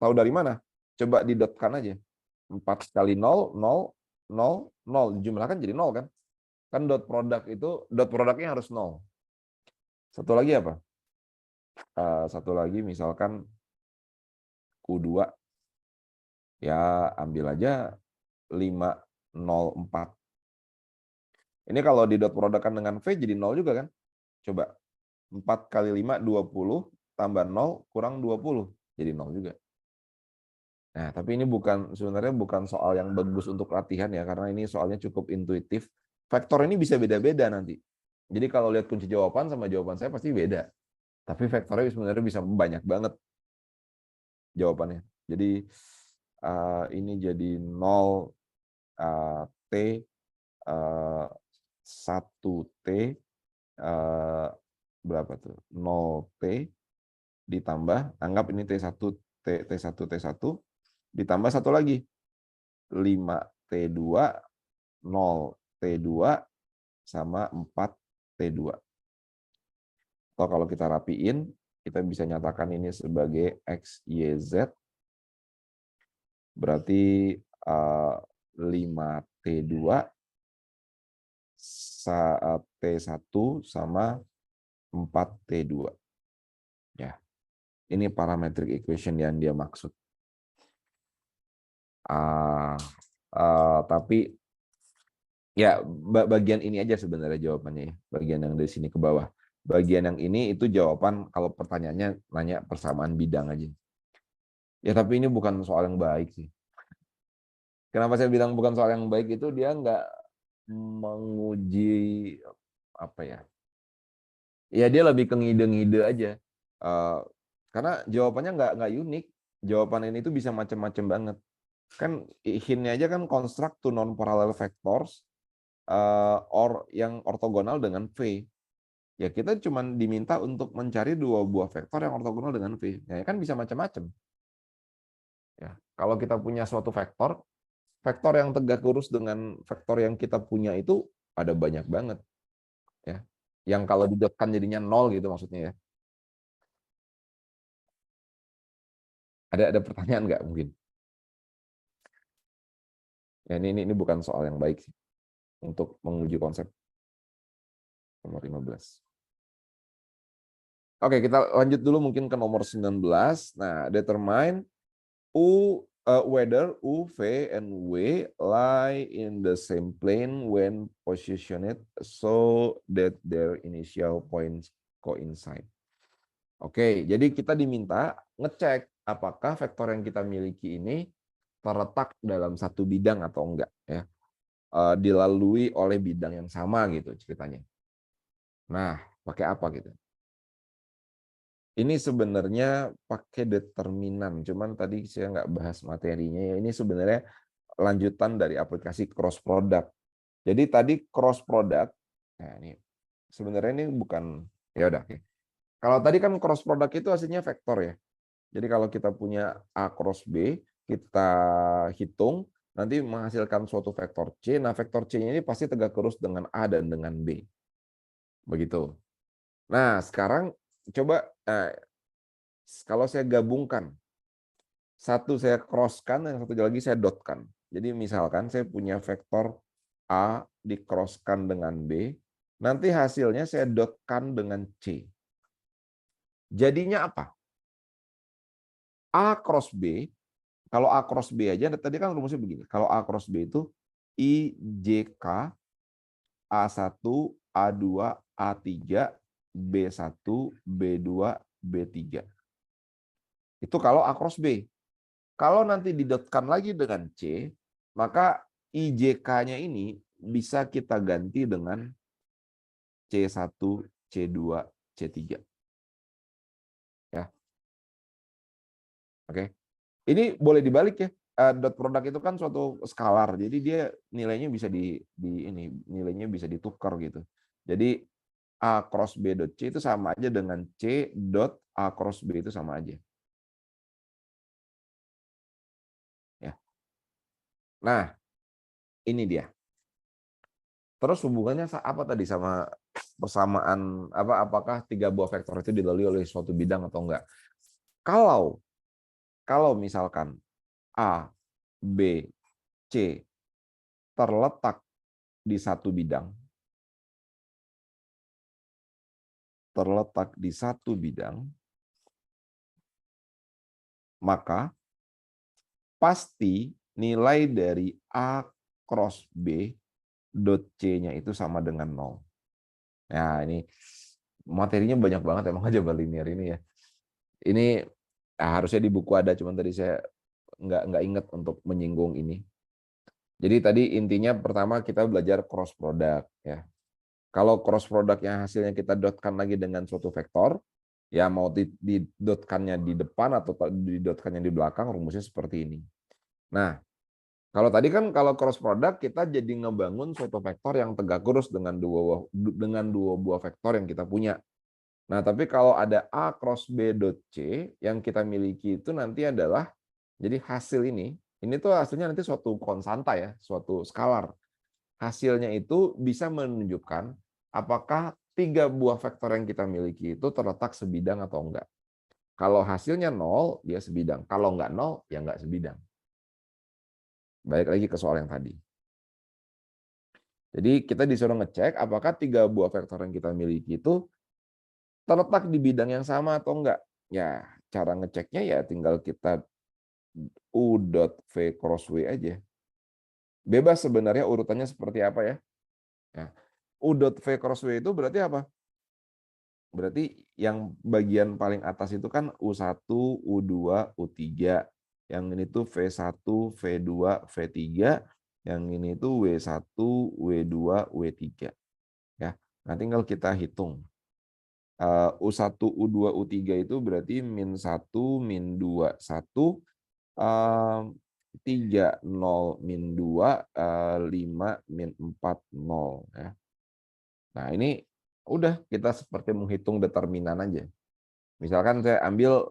Speaker 1: Tahu dari mana? Coba didotkan aja. 4 kali 0, 0, 0, 0. Dijumlahkan jadi 0 kan? Kan dot produknya harus 0. Satu lagi apa? Satu lagi misalkan Q2. Ya, ambil aja 504. Ini kalau di dot produkkan dengan V jadi 0 juga kan? Coba. 4 kali 5, 20. Tambah 0, kurang 20. Jadi 0 juga. Nah, tapi ini sebenarnya bukan soal yang bagus untuk latihan ya, karena ini soalnya cukup intuitif. Vektor ini bisa beda-beda nanti. Jadi kalau lihat kunci jawaban sama jawaban saya pasti beda. Tapi vektornya sebenarnya bisa banyak banget jawabannya. Jadi ini jadi 0 T 1T berapa tuh? 0T ditambah, anggap ini T1 T1 T1 ditambah satu lagi 5T2 0T2 sama 4T2. Atau kalau kita rapiin, kita bisa nyatakan ini sebagai X, Y, Z. Berarti 5T2 T1 sama 4T2. Ya. Ini parametric equation yang dia maksud. Tapi ya bagian ini aja sebenarnya jawabannya ya. Bagian yang dari sini ke bawah. Bagian yang ini itu jawaban kalau pertanyaannya nanya persamaan bidang aja. Ya tapi ini bukan soal yang baik sih. Kenapa saya bilang bukan soal yang baik itu dia nggak menguji apa ya? Ya dia lebih ke ngide-ngide aja. Karena jawabannya nggak unik. Jawaban ini tuh bisa macam-macam banget. Kan hint-nya aja kan construct two non-parallel vectors or yang ortogonal dengan V. Ya kita cuma diminta untuk mencari dua buah vektor yang ortogonal dengan V. Ya kan bisa macam-macam. Ya, kalau kita punya suatu vektor, vektor yang tegak lurus dengan vektor yang kita punya itu ada banyak banget. Ya, yang kalau didotkan jadinya 0 gitu maksudnya ya. Ada pertanyaan nggak mungkin? Ya ini bukan soal yang baik sih untuk menguji konsep nomor 15. Oke, kita lanjut dulu mungkin ke nomor 19. Nah, determine whether U, V, and W lie in the same plane when positioned so that their initial points coincide. Oke, jadi kita diminta ngecek apakah vektor yang kita miliki ini terletak dalam satu bidang atau enggak ya. Dilalui oleh bidang yang sama gitu ceritanya. Nah, pakai apa gitu? Ini sebenarnya pakai determinan, cuman tadi saya nggak bahas materinya ya. Ini sebenarnya lanjutan dari aplikasi cross product. Jadi tadi cross product, nah ini sebenarnya ini bukan ya udah. Oke. Kalau tadi kan cross product itu hasilnya vektor ya. Jadi kalau kita punya A cross B, kita hitung nanti menghasilkan suatu vektor C. Nah, vektor C-nya ini pasti tegak lurus dengan A dan dengan B. Begitu. Nah, sekarang coba kalau saya gabungkan, satu saya cross-kan, yang satu lagi saya dot-kan. Jadi misalkan saya punya vektor A di-cross-kan dengan B, nanti hasilnya saya dot-kan dengan C. Jadinya apa? A cross B, kalau A cross B aja, tadi kan rumusnya begini. Kalau A cross B itu IJK A1, A2, A3, B1, B2, B3. Itu kalau A cross B. Kalau nanti didotkan lagi dengan C, maka IJK-nya ini bisa kita ganti dengan C1, C2, C3. Ya. Oke. Ini boleh dibalik ya. Dot produk itu kan suatu skalar. Jadi dia nilainya bisa nilainya bisa ditukar gitu. Jadi A cross B dot C itu sama aja dengan C dot A cross B itu sama aja. Ya. Nah, ini dia. Terus hubungannya apa tadi sama persamaan apakah tiga buah vektor itu dilalui oleh suatu bidang atau enggak? Kalau misalkan A, B, C terletak di satu bidang, maka pasti nilai dari A cross B dot C-nya itu sama dengan 0. Nah, ini materinya banyak banget emang aljabar linear ini ya. Ini harusnya di buku ada, cuman tadi saya nggak ingat untuk menyinggung ini. Jadi tadi intinya pertama kita belajar cross product ya. Kalau cross product yang hasilnya kita dotkan lagi dengan suatu vektor, ya mau didotkannya di depan atau didotkannya di belakang, rumusnya seperti ini. Nah, kalau tadi kan kalau cross product kita jadi ngebangun suatu vektor yang tegak lurus dengan dua buah vektor yang kita punya. Nah, tapi kalau ada A cross B dot C yang kita miliki itu nanti adalah jadi hasil ini tuh hasilnya nanti suatu konstanta ya, suatu skalar. Hasilnya itu bisa menunjukkan apakah tiga buah vektor yang kita miliki itu terletak sebidang atau enggak. Kalau hasilnya 0, dia sebidang. Kalau enggak 0, ya enggak sebidang. Balik lagi ke soal yang tadi. Jadi kita disuruh ngecek apakah tiga buah vektor yang kita miliki itu terletak di bidang yang sama atau enggak. Ya, cara ngeceknya ya tinggal kita U dot V cross W aja. Bebas sebenarnya urutannya seperti apa ya. Nah, U dot V cross W itu berarti apa? Berarti yang bagian paling atas itu kan U1, U2, U3. Yang ini tuh V1, V2, V3. Yang ini tuh W1, W2, W3. Ya. Nah, tinggal kita hitung. U1, U2, U3 itu berarti min 1, min 2, 1, 3, 0, min 2, 5, min 4, 0. Ya. Nah, ini udah kita seperti menghitung determinan aja. Misalkan saya ambil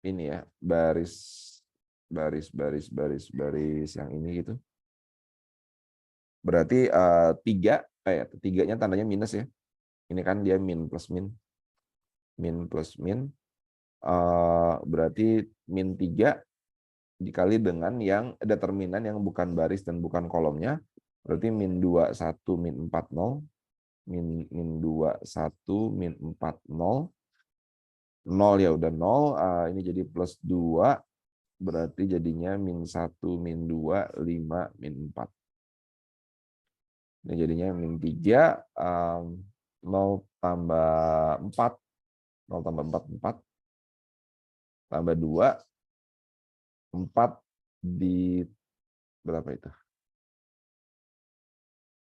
Speaker 1: ini ya, baris yang ini gitu. Berarti 3, tiganya tandanya minus ya. Ini kan dia min plus min. Min plus min. Berarti min 3 dikali dengan yang determinan yang bukan baris dan bukan kolomnya. Berarti min 2, 1, min 4, 0. Min 2, 1, min 4, 0. 0 ya udah 0. Ini jadi plus 2. Berarti jadinya min 1, min 2, 5, min 4. Ini jadinya min 3, 0 tambah 4. 0 tambah 4, 4. Tambah 2. 4 di berapa itu?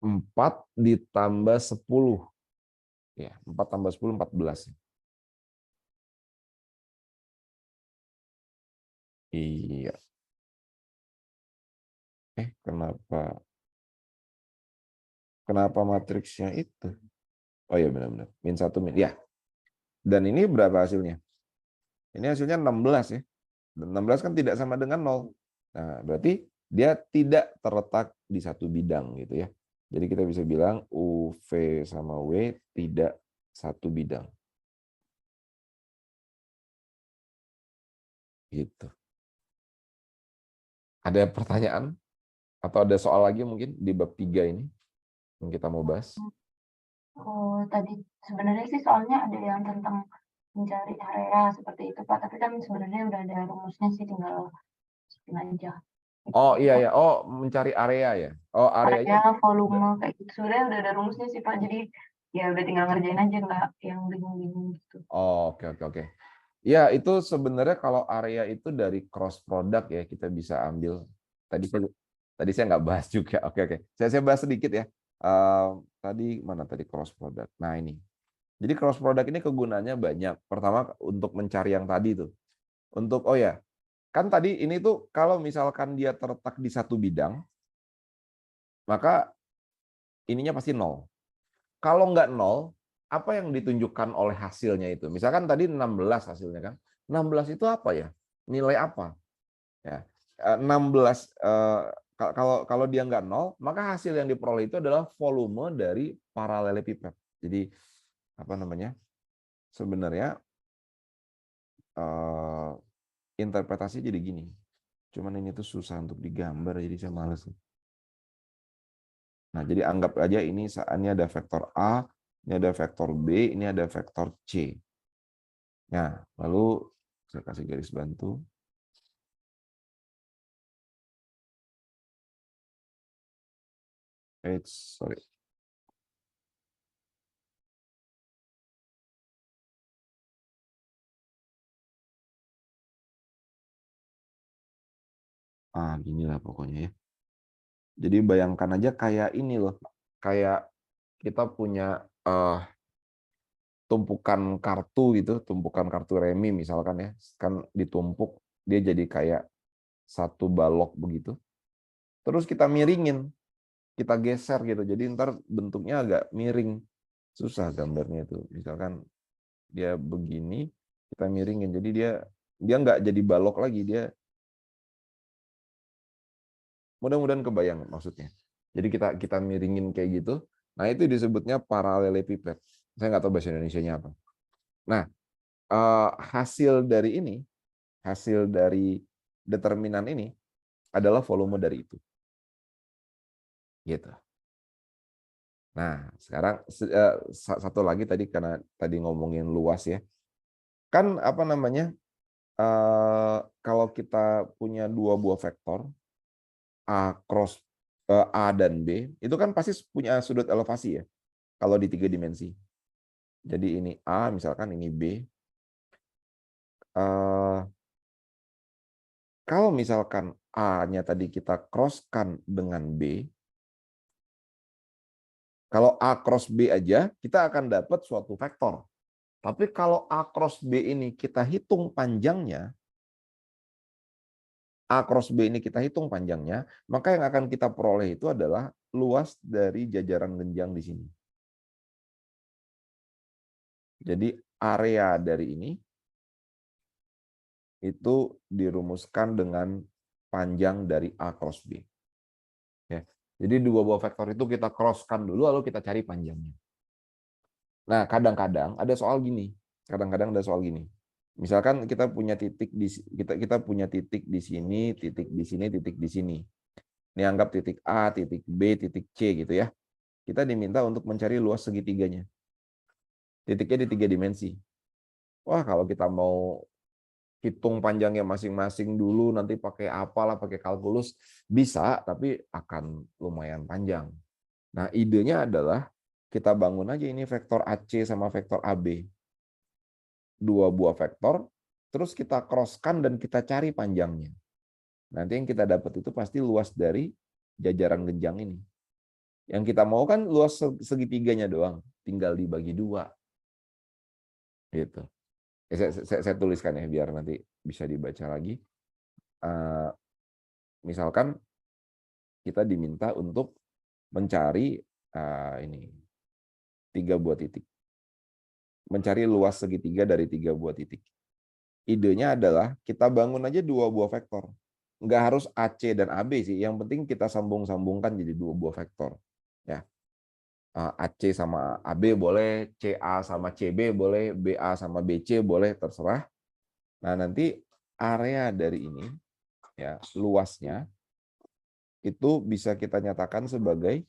Speaker 1: 4 ditambah 10. Ya, 4 tambah 10, 14. Iya. Kenapa matriksnya itu? Oh iya benar-benar. Min 1, min. Ya. Dan ini berapa hasilnya? Ini hasilnya 16 ya. Dan 16 kan tidak sama dengan 0. Nah, berarti Dia tidak terletak di satu bidang gitu ya. Jadi kita bisa bilang UV sama W tidak satu bidang. Gitu. Ada pertanyaan atau ada soal lagi mungkin di bab 3 ini yang kita mau bahas?
Speaker 2: Oh, tadi sebenarnya sih soalnya ada yang tentang mencari area seperti itu, Pak. Tapi kan sebenarnya udah ada rumusnya sih, tinggal masukin aja.
Speaker 1: Oh
Speaker 2: Gitu,
Speaker 1: iya
Speaker 2: Pak.
Speaker 1: ya. Oh, mencari area ya. Oh, areanya.
Speaker 2: Area, volume, kayak gitu. Sebenarnya udah ada rumusnya sih, Pak. Jadi ya udah tinggal ngerjain aja, nggak yang bingung-bingung gitu.
Speaker 1: Oh, oke oke oke. Ya, itu sebenarnya kalau area itu dari cross product ya, kita bisa ambil. Tadi saya nggak bahas juga. Oke oke. Saya bahas sedikit ya. Tadi mana tadi cross product. Nah, ini. Jadi cross product ini kegunaannya banyak. Pertama untuk mencari yang tadi tuh. Untuk oh ya, kan tadi ini tuh kalau misalkan dia terletak di satu bidang, maka ininya pasti nol. Kalau nggak nol, apa yang ditunjukkan oleh hasilnya itu? Misalkan tadi 16 hasilnya kan. 16 itu apa ya? Nilai apa? Ya. 16 kalau dia nggak nol, maka hasil yang diperoleh itu adalah volume dari paralelepiped. Jadi apa namanya? Sebenarnya interpretasi jadi gini. Cuman ini tuh susah untuk digambar, jadi saya males. Nah, jadi anggap aja ini ada vektor A, ini ada vektor B, ini ada vektor C. Nah, lalu saya kasih garis bantu. Sorry. Ginilah pokoknya ya. Jadi bayangkan aja kayak ini loh, kayak kita punya tumpukan kartu gitu, tumpukan kartu remi misalkan ya, kan ditumpuk, dia jadi kayak satu balok begitu. Terus kita miringin, kita geser gitu, jadi ntar bentuknya agak miring, susah gambarnya itu. Misalkan dia begini, kita miringin, jadi dia nggak jadi balok lagi, dia mudah-mudahan kebayang maksudnya. Jadi kita miringin kayak gitu. Nah, itu disebutnya paralelepiped. Saya nggak tahu bahasa Indonesianya apa. Nah, hasil dari determinan ini adalah volume dari itu. Gitu. Nah, sekarang satu lagi tadi karena tadi ngomongin luas ya. Kan apa namanya? Kalau kita punya dua buah vektor A cross A dan B, itu kan pasti punya sudut elevasi ya. Kalau di 3 dimensi. Jadi ini A, misalkan ini B. Kalau misalkan A-nya tadi kita cross-kan dengan B, kalau A cross B aja, kita akan dapat suatu vektor. Tapi kalau A cross B ini kita hitung panjangnya, maka yang akan kita peroleh itu adalah luas dari jajaran genjang di sini. Jadi area dari ini itu dirumuskan dengan panjang dari A cross B. Ya. Jadi dua buah vektor itu kita cross-kan dulu, lalu kita cari panjangnya. Nah, kadang-kadang ada soal gini. Misalkan kita punya titik kita punya titik di sini, titik di sini, titik di sini. Ini anggap titik A, titik B, titik C gitu ya. Kita diminta untuk mencari luas segitiganya. Titiknya di 3 dimensi. Wah, kalau kita mau hitung panjangnya masing-masing dulu, nanti pakai apalah, pakai kalkulus, bisa, tapi akan lumayan panjang. Nah, idenya adalah kita bangun aja ini vektor AC sama vektor AB. Dua buah vektor, terus kita cross-kan dan kita cari panjangnya. Nanti yang kita dapat itu pasti luas dari jajaran genjang ini. Yang kita mau kan luas segitiganya doang, tinggal dibagi 2. Gitu. Saya tuliskan ya biar nanti bisa dibaca lagi. Misalkan kita diminta untuk mencari ini 3 buah titik. Mencari luas segitiga dari 3 buah titik. Idenya adalah kita bangun aja 2 buah vektor. nggak harus AC dan AB sih. Yang penting kita sambung-sambungkan jadi dua buah vektor. Ya, AC sama AB boleh, CA sama CB boleh, BA sama BC boleh, terserah. Nah, nanti area dari ini, ya luasnya itu bisa kita nyatakan sebagai,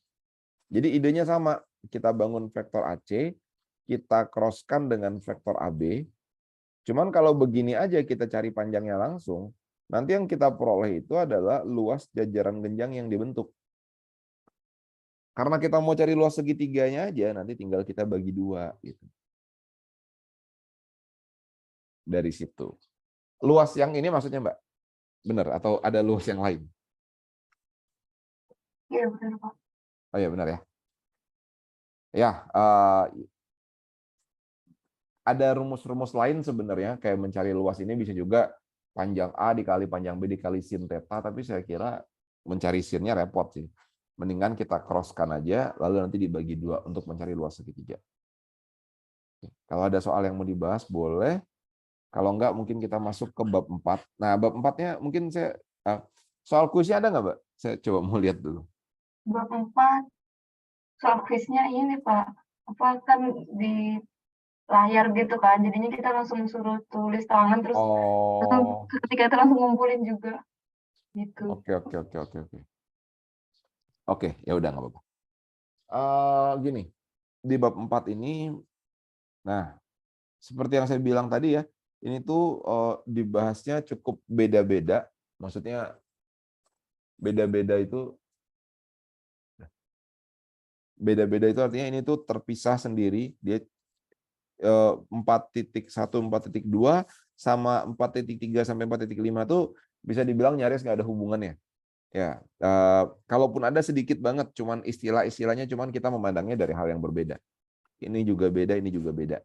Speaker 1: jadi idenya sama, kita bangun vektor AC, kita cross-kan dengan vektor AB. Cuman kalau begini aja kita cari panjangnya langsung, nanti yang kita peroleh itu adalah luas jajaran genjang yang dibentuk. Karena kita mau cari luas segitiganya aja, nanti tinggal kita bagi 2 gitu. Dari situ. Luas yang ini maksudnya, Mbak? Benar atau ada luas yang lain?
Speaker 2: Iya benar Pak.
Speaker 1: Oh iya benar ya. Ya, ada rumus-rumus lain sebenarnya kayak mencari luas ini bisa juga panjang A dikali panjang B dikali sin theta, tapi saya kira mencari sinnya repot sih. Mendingan kita cross-kan aja, lalu nanti dibagi 2 untuk mencari luas segitiga. Kalau ada soal yang mau dibahas, boleh. Kalau enggak, mungkin kita masuk ke bab 4. Nah, bab 4-nya mungkin saya... soal kuisnya ada nggak, Mbak? Saya coba mau lihat dulu.
Speaker 2: Bab 4, soal kuisnya ini Pak, apa kan di layar gitu kan, jadinya kita langsung suruh tulis tangan, terus
Speaker 1: Oh,
Speaker 2: ketika itu langsung ngumpulin juga, gitu.
Speaker 1: oke. Oke, ya udah nggak apa-apa. Gini, di bab 4 ini, nah, seperti yang saya bilang tadi ya, ini tuh dibahasnya cukup beda-beda. Maksudnya beda-beda itu artinya ini tuh terpisah sendiri. Dia 4.1, 4.2 sama 4.3 sampai 4.5 tuh bisa dibilang nyaris nggak ada hubungannya. Ya, kalaupun ada sedikit banget, cuman istilah-istilahnya, cuman kita memandangnya dari hal yang berbeda. Ini juga beda, ini juga beda.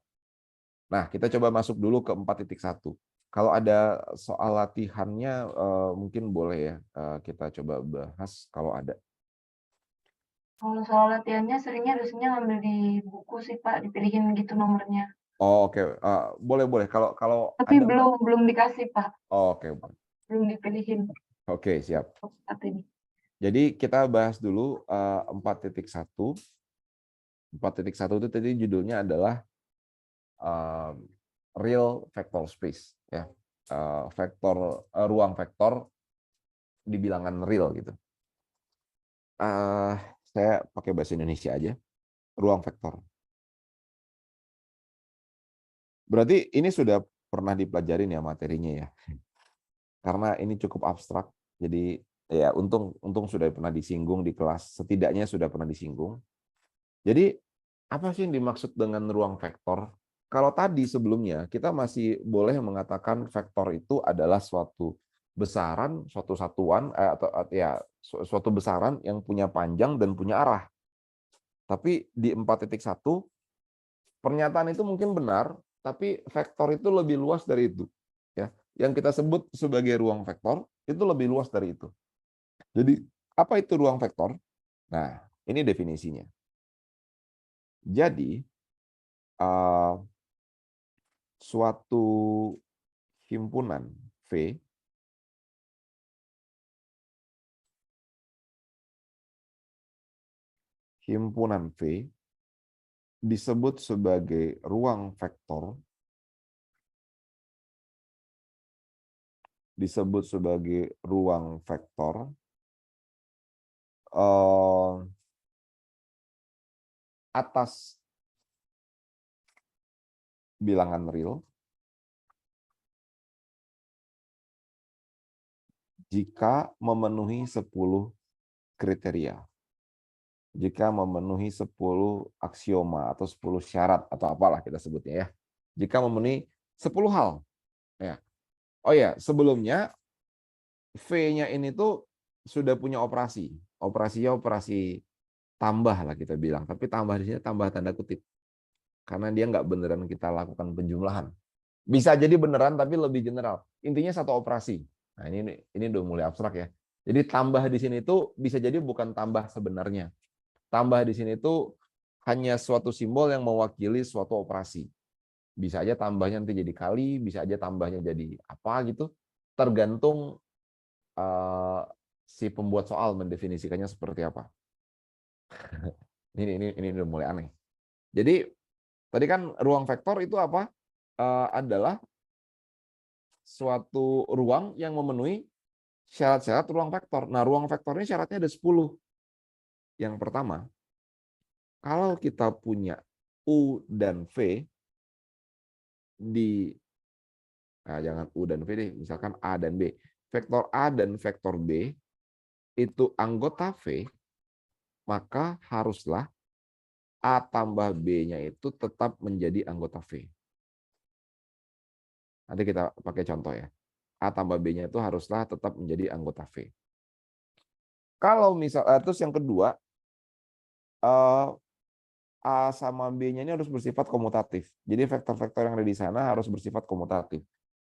Speaker 1: Nah, kita coba masuk dulu ke 4.1. Kalau ada soal latihannya, mungkin boleh ya kita coba bahas kalau ada.
Speaker 2: Kalau soal latihannya seringnya dosennya ngambil di buku sih Pak, dipilihin gitu nomornya.
Speaker 1: Oh, oke, boleh. Kalau
Speaker 2: Tapi
Speaker 1: ada,
Speaker 2: belum dikasih Pak,
Speaker 1: oke,
Speaker 2: belum dipilihin
Speaker 1: oke, siap.
Speaker 2: untuk saat ini.
Speaker 1: Jadi kita bahas dulu 4.1. 4.1 itu tadi judulnya adalah real vector space, ya, ruang vektor di bilangan real gitu. Saya pakai bahasa Indonesia aja, ruang vektor. Berarti ini sudah pernah dipelajarin ya materinya ya, karena ini cukup abstrak. Jadi ya untung sudah pernah disinggung di kelas, setidaknya sudah pernah disinggung. Jadi apa sih yang dimaksud dengan ruang vektor? Kalau tadi sebelumnya kita masih boleh mengatakan vektor itu adalah suatu besaran, suatu satuan atau ya suatu besaran yang punya panjang dan punya arah. Tapi di 4.1 pernyataan itu mungkin benar, tapi vektor itu lebih luas dari itu. Ya, yang kita sebut sebagai ruang vektor itu lebih luas dari itu. Jadi apa itu ruang vektor? Nah, ini definisinya. Jadi suatu himpunan V disebut sebagai ruang vektor, atas bilangan real jika memenuhi 10 kriteria. Jika memenuhi 10 aksioma atau 10 syarat atau apalah kita sebutnya ya. Jika memenuhi 10 hal. Ya. Oh ya, sebelumnya V-nya ini tuh sudah punya operasi. Operasinya operasi tambah lah kita bilang. Tapi tambah di sini tambah tanda kutip. Karena dia nggak beneran kita lakukan penjumlahan. Bisa jadi beneran tapi lebih general. Intinya satu operasi. Nah, ini udah mulai abstrak ya. Jadi tambah di sini tuh bisa jadi bukan tambah sebenarnya. Tambah di sini tuh hanya suatu simbol yang mewakili suatu operasi. Bisa aja tambahnya nanti jadi kali, bisa aja tambahnya jadi apa gitu. Tergantung si pembuat soal mendefinisikannya seperti apa. Ini udah mulai aneh. Jadi tadi kan ruang vektor itu apa? Adalah suatu ruang yang memenuhi syarat-syarat ruang vektor. Nah, ruang vektor ini syaratnya ada 10. Yang pertama, kalau kita punya U dan V di, nah jangan U dan V deh, misalkan A dan B. Vektor A dan vektor B itu anggota V, maka haruslah A tambah B-nya itu tetap menjadi anggota V. Nanti kita pakai contoh ya. A tambah B-nya itu haruslah tetap menjadi anggota V. Kalau misal, terus yang kedua, A sama B-nya ini harus bersifat komutatif. Jadi vektor-vektor yang ada di sana harus bersifat komutatif.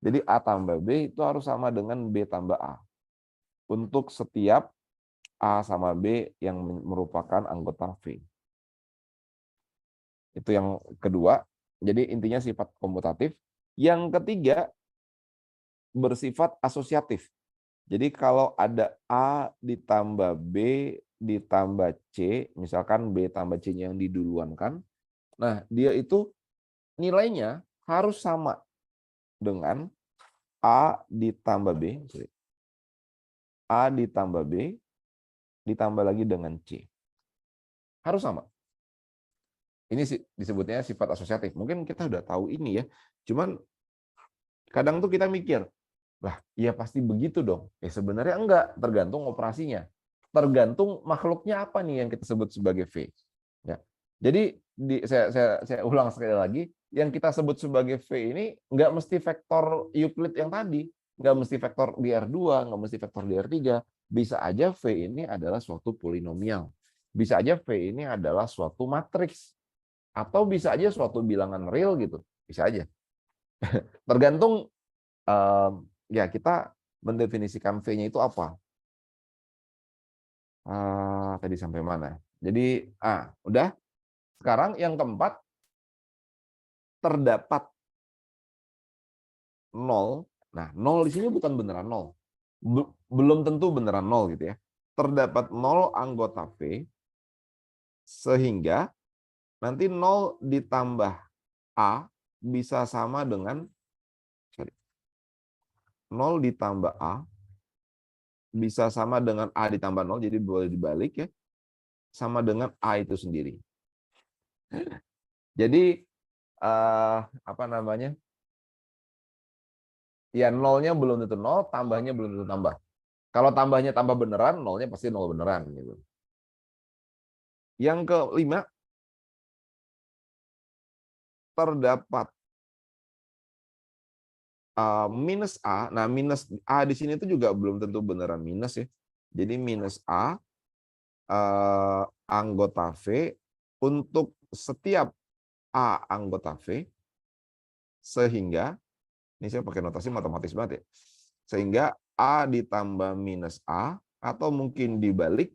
Speaker 1: Jadi A tambah B itu harus sama dengan B tambah A. Untuk setiap A sama B yang merupakan anggota V. Itu yang kedua. Jadi intinya sifat komutatif. Yang ketiga, bersifat asosiatif. Jadi kalau ada A ditambah B ditambah C, misalkan B tambah C-nya yang diduluankan, nah dia itu nilainya harus sama dengan A ditambah B, A ditambah B ditambah lagi dengan C. Harus sama. Ini disebutnya sifat asosiatif. Mungkin kita udah tahu ini ya. Cuman kadang tuh kita mikir, lah ya pasti begitu dong. Sebenarnya enggak, tergantung operasinya. Tergantung makhluknya apa nih yang kita sebut sebagai V. Ya. Jadi saya ulang sekali lagi, yang kita sebut sebagai V ini nggak mesti vektor Euclid yang tadi, nggak mesti vektor di R2, nggak mesti vektor di R3. Bisa aja V ini adalah suatu polinomial. Bisa aja V ini adalah suatu matriks. Atau bisa aja suatu bilangan real gitu. Bisa aja. Tergantung ya kita mendefinisikan V-nya itu apa. Tadi sampai mana? Jadi, udah. Sekarang yang keempat, terdapat 0. Nah, 0 di sini bukan beneran 0. Belum tentu beneran 0 gitu ya. Terdapat 0 anggota V, sehingga nanti 0 ditambah A bisa sama dengan 0 ditambah A bisa sama dengan A ditambah 0, jadi boleh dibalik ya, sama dengan A itu sendiri. Jadi apa namanya? Ya nolnya belum tentu 0, tambahnya belum tentu tambah. Kalau tambahnya tambah beneran, nolnya pasti 0 beneran gitu. Yang kelima, terdapat minus A. Nah, minus A di sini itu juga belum tentu beneran minus ya. Jadi minus A anggota V untuk setiap A anggota V, sehingga ini saya pakai notasi matematis banget ya. Sehingga A ditambah minus A atau mungkin dibalik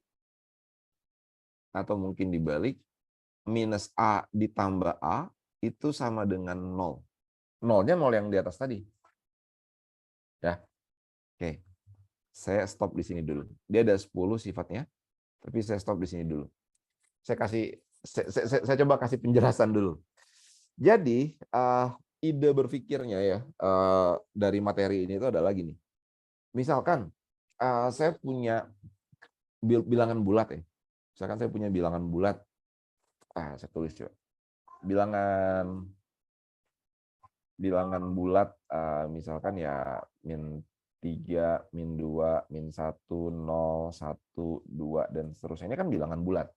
Speaker 1: minus A ditambah A itu sama dengan 0. Nolnya 0 yang di atas tadi. Ya. Oke. Saya stop di sini dulu. Dia ada 10 sifatnya, tapi saya stop di sini dulu. Saya coba kasih penjelasan dulu. Jadi, ide berpikirnya ya dari materi ini itu adalah gini. Misalkan saya punya bilangan bulat ya. Misalkan saya punya bilangan bulat. Saya tulis coba. Bilangan bulat misalkan ya min 3, min 2, min 1, 0, 1, 2, dan seterusnya. Ini kan bilangan bulat.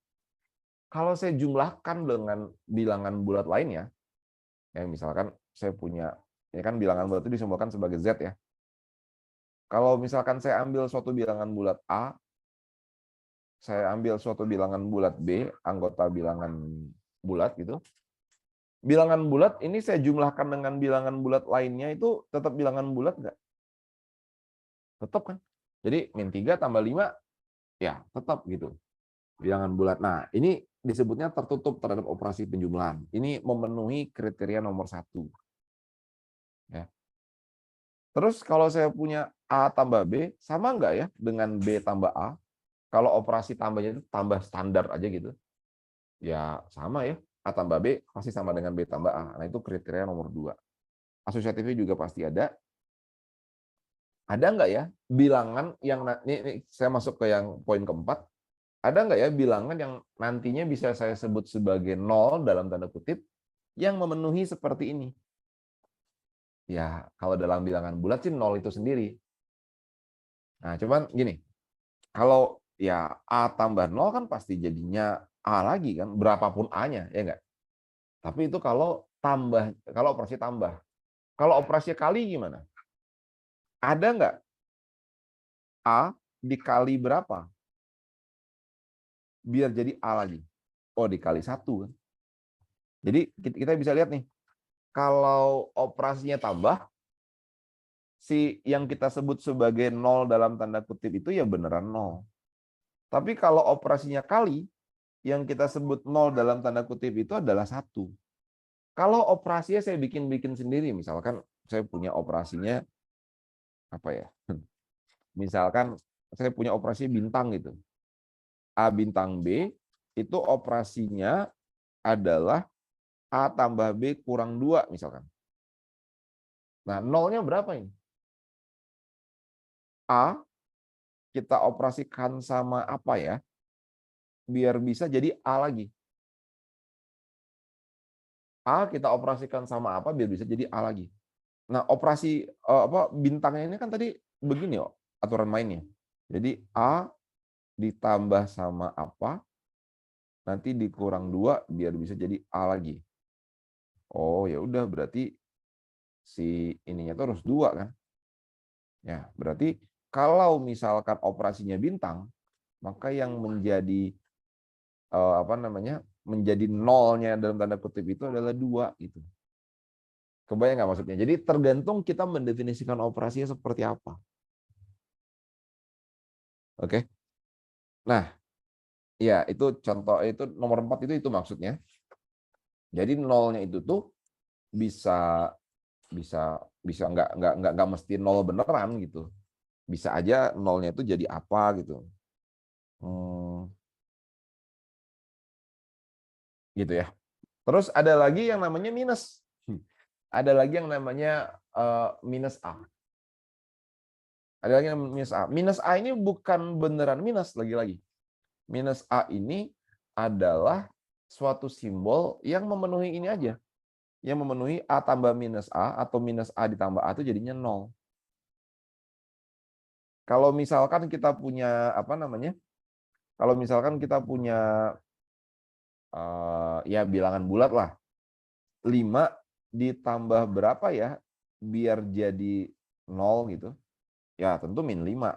Speaker 1: Kalau saya jumlahkan dengan bilangan bulat lainnya, ya misalkan saya punya, ini kan bilangan bulat itu disimbolkan sebagai Z ya. Kalau misalkan saya ambil suatu bilangan bulat A, saya ambil suatu bilangan bulat B, anggota bilangan bulat gitu. Bilangan bulat ini saya jumlahkan dengan bilangan bulat lainnya itu tetap bilangan bulat nggak? Tetap kan? Jadi min 3 tambah 5, ya tetap gitu. Bilangan bulat. Nah, ini disebutnya tertutup terhadap operasi penjumlahan. Ini memenuhi kriteria nomor 1. Ya. Terus kalau saya punya A tambah B, sama nggak ya dengan B tambah A? Kalau operasi tambahnya itu tambah standar aja gitu. Ya sama ya, A tambah B pasti sama dengan B tambah A. Nah itu kriteria nomor 2. Asosiatifnya juga pasti ada. Ada nggak ya bilangan yang, ini saya masuk ke yang poin keempat, ada nggak ya bilangan yang nantinya bisa saya sebut sebagai nol dalam tanda kutip, yang memenuhi seperti ini? Ya, kalau dalam bilangan bulat sih nol itu sendiri. Nah, cuman gini, kalau ya A tambah nol kan pasti jadinya A lagi kan, berapapun A-nya, ya nggak? Tapi itu kalau operasi tambah. Kalau operasi kali gimana? Ada nggak A dikali berapa? Biar jadi A lagi. Oh, dikali 1 kan. Jadi kita bisa lihat nih, kalau operasinya tambah, si yang kita sebut sebagai nol dalam tanda kutip itu ya beneran nol. Tapi kalau operasinya kali, yang kita sebut nol dalam tanda kutip itu adalah 1. Kalau operasinya saya bikin sendiri, misalkan saya punya operasinya apa ya? Misalkan saya punya operasi bintang gitu. A bintang B itu operasinya adalah A tambah B kurang 2 misalkan. Nah, nolnya berapa ini? A kita operasikan sama apa ya? Biar bisa jadi A lagi. A kita operasikan sama apa biar bisa jadi A lagi. Nah, operasi bintangnya ini kan tadi begini kok aturan mainnya. Jadi A ditambah sama apa nanti dikurang 2 biar bisa jadi A lagi. Oh, ya udah berarti si ininya tuh harus 2 kan. Ya, berarti kalau misalkan operasinya bintang, maka yang menjadi menjadi nolnya dalam tanda kutip itu adalah 2 gitu. Kebayang nggak maksudnya? Jadi tergantung kita mendefinisikan operasinya seperti apa. Oke. Nah, ya itu contoh, itu nomor 4 itu maksudnya. Jadi nolnya itu tuh bisa bisa bisa nggak mesti nol beneran gitu. Bisa aja nolnya itu jadi apa gitu. Hmm, gitu ya. Terus ada lagi yang namanya minus. Ada lagi yang namanya minus A. Ada lagi yang minus A. Minus A ini bukan beneran minus lagi-lagi. Minus A ini adalah suatu simbol yang memenuhi ini aja. Yang memenuhi A tambah minus A atau minus A ditambah A itu jadinya 0. Kalau misalkan kita punya kalau misalkan kita punya ya bilangan bulat lah. 5 ditambah berapa ya biar jadi 0 gitu. Ya, tentu min 5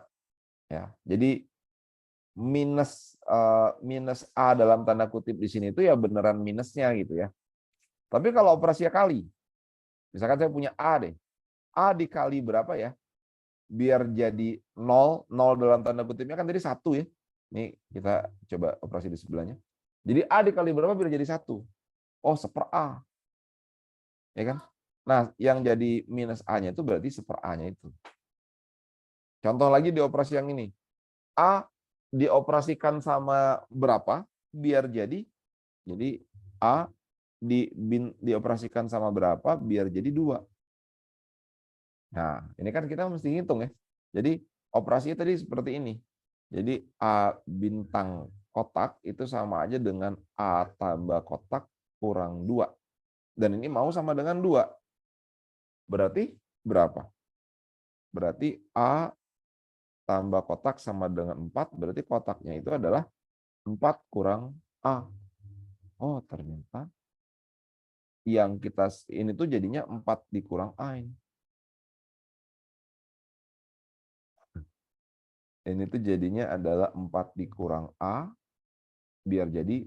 Speaker 1: ya. Jadi minus A dalam tanda kutip di sini itu ya beneran minusnya gitu ya. Tapi kalau operasinya kali, misalkan saya punya A deh. A dikali berapa ya? Biar jadi 0, 0 dalam tanda kutipnya kan tadi 1 ya. Ini kita coba operasi di sebelahnya. Jadi A dikali berapa biar jadi 1? Oh, 1/A. Ya kan? Nah, yang jadi minus A-nya itu berarti 1/A-nya itu. Contoh lagi di operasi yang ini. A dioperasikan sama berapa biar jadi A dioperasikan sama berapa biar jadi 2. Nah, ini kan kita mesti hitung ya. Jadi operasinya tadi seperti ini. Jadi A bintang kotak itu sama aja dengan A tambah kotak kurang 2. Dan ini mau sama dengan 2. Berarti berapa? Berarti A tambah kotak sama dengan 4, berarti kotaknya itu adalah 4 kurang A. Oh, ternyata yang kita ini tuh jadinya 4 dikurang A ini. Ini tuh jadinya adalah 4 dikurang A biar jadi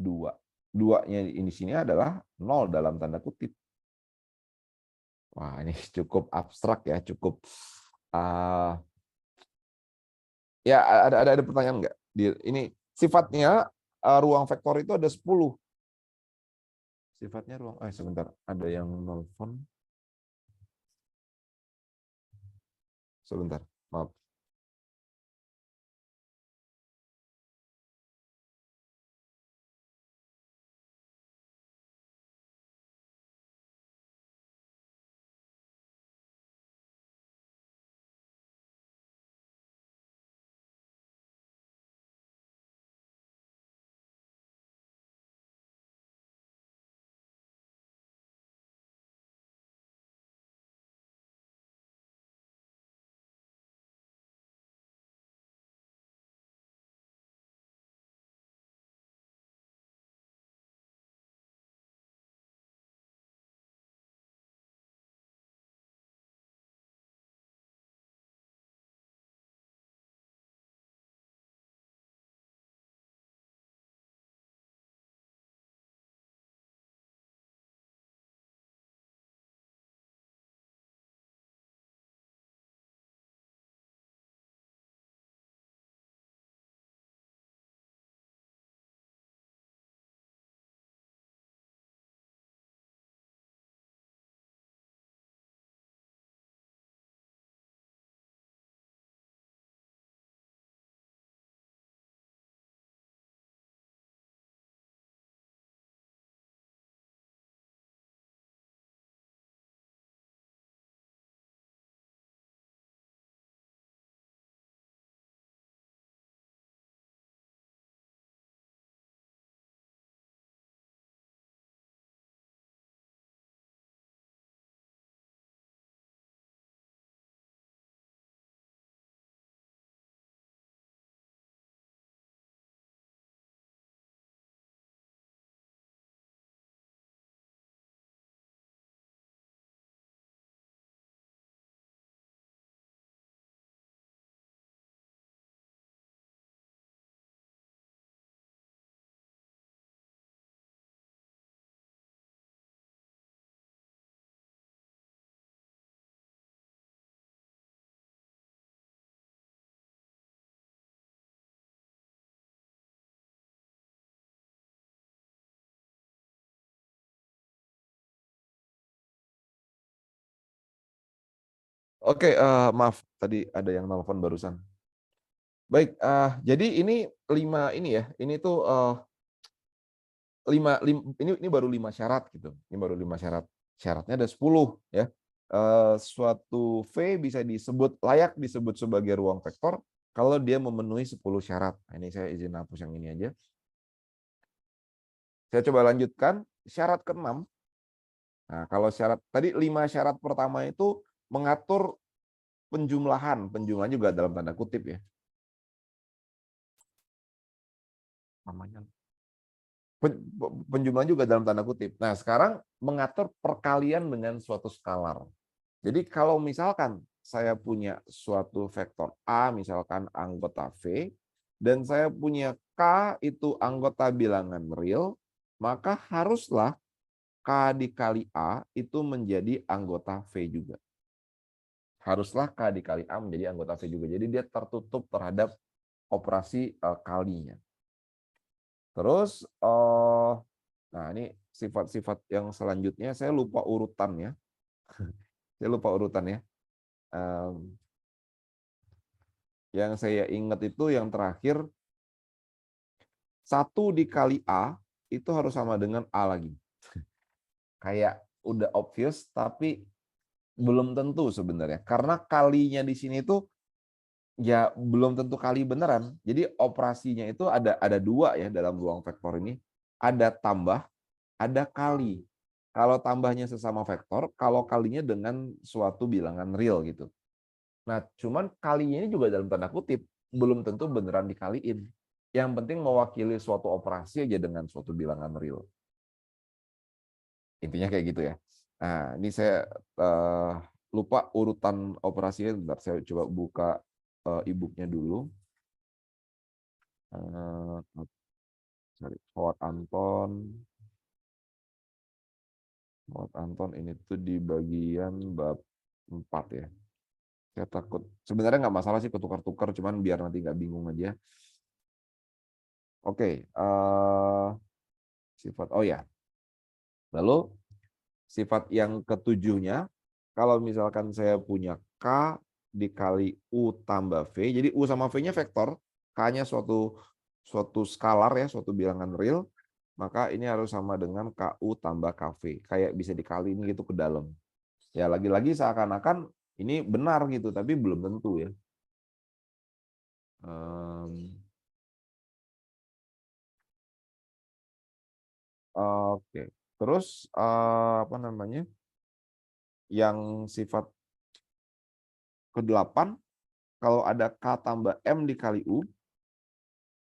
Speaker 1: 2. 2-nya di sini adalah 0 dalam tanda kutip. Wah, ini cukup abstrak ya, cukup ya ada pertanyaan nggak? Ini sifatnya ruang vektor itu ada 10. Sifatnya ruang sebentar, ada yang nelfon. Sebentar, maaf. Oke, maaf tadi ada yang nelpon barusan. Baik, jadi ini 5 ini ya, ini tuh, 5 ini baru 5 syarat gitu, ini baru 5 syarat. Syaratnya ada 10 ya. Suatu V bisa layak disebut sebagai ruang vektor kalau dia memenuhi 10 syarat. Nah, ini saya izin hapus yang ini aja. Saya coba lanjutkan syarat ke-6. Nah, kalau syarat tadi 5 syarat pertama itu mengatur penjumlahan juga dalam tanda kutip ya. Namanya penjumlahan juga dalam tanda kutip. Nah, sekarang mengatur perkalian dengan suatu skalar. Jadi kalau misalkan saya punya suatu vektor A, misalkan anggota V, dan saya punya K itu anggota bilangan real, maka haruslah K dikali A itu menjadi anggota V juga. Haruslah K dikali A menjadi anggota V juga. Jadi dia tertutup terhadap operasi kalinya. Terus, nah ini sifat-sifat yang selanjutnya saya lupa urutannya. Saya lupa urutannya. Yang saya ingat itu yang terakhir 1 dikali A itu harus sama dengan A lagi. Kayak udah obvious tapi belum tentu sebenarnya. Karena kalinya di sini itu ya belum tentu kali beneran. Jadi operasinya itu ada 2 ya dalam ruang vektor ini. Ada tambah, ada kali. Kalau tambahnya sesama vektor, kalau kalinya dengan suatu bilangan real gitu. Nah, cuman kalinya ini juga dalam tanda kutip, belum tentu beneran dikaliin. Yang penting mewakili suatu operasi aja dengan suatu bilangan real. Intinya kayak gitu ya. Nah, ini saya lupa urutan operasinya. Bentar, saya coba buka e-booknya dulu. Sorry, Howard Anton ini tuh di bagian bab 4 ya. Saya takut. Sebenarnya nggak masalah sih ketukar-tukar, cuman biar nanti nggak bingung aja. Oke, sifat. Oh ya. Lalu sifat yang ketujuhnya, kalau misalkan saya punya K dikali U tambah V. Jadi U sama V-nya vektor, K-nya suatu skalar ya, suatu bilangan real, maka ini harus sama dengan KU tambah KV. Kayak bisa dikaliin gitu ke dalam. Ya lagi-lagi seakan-akan ini benar gitu, tapi belum tentu ya. Oke. Terus apa namanya? Yang sifat ke-8, kalau ada K tambah M dikali U,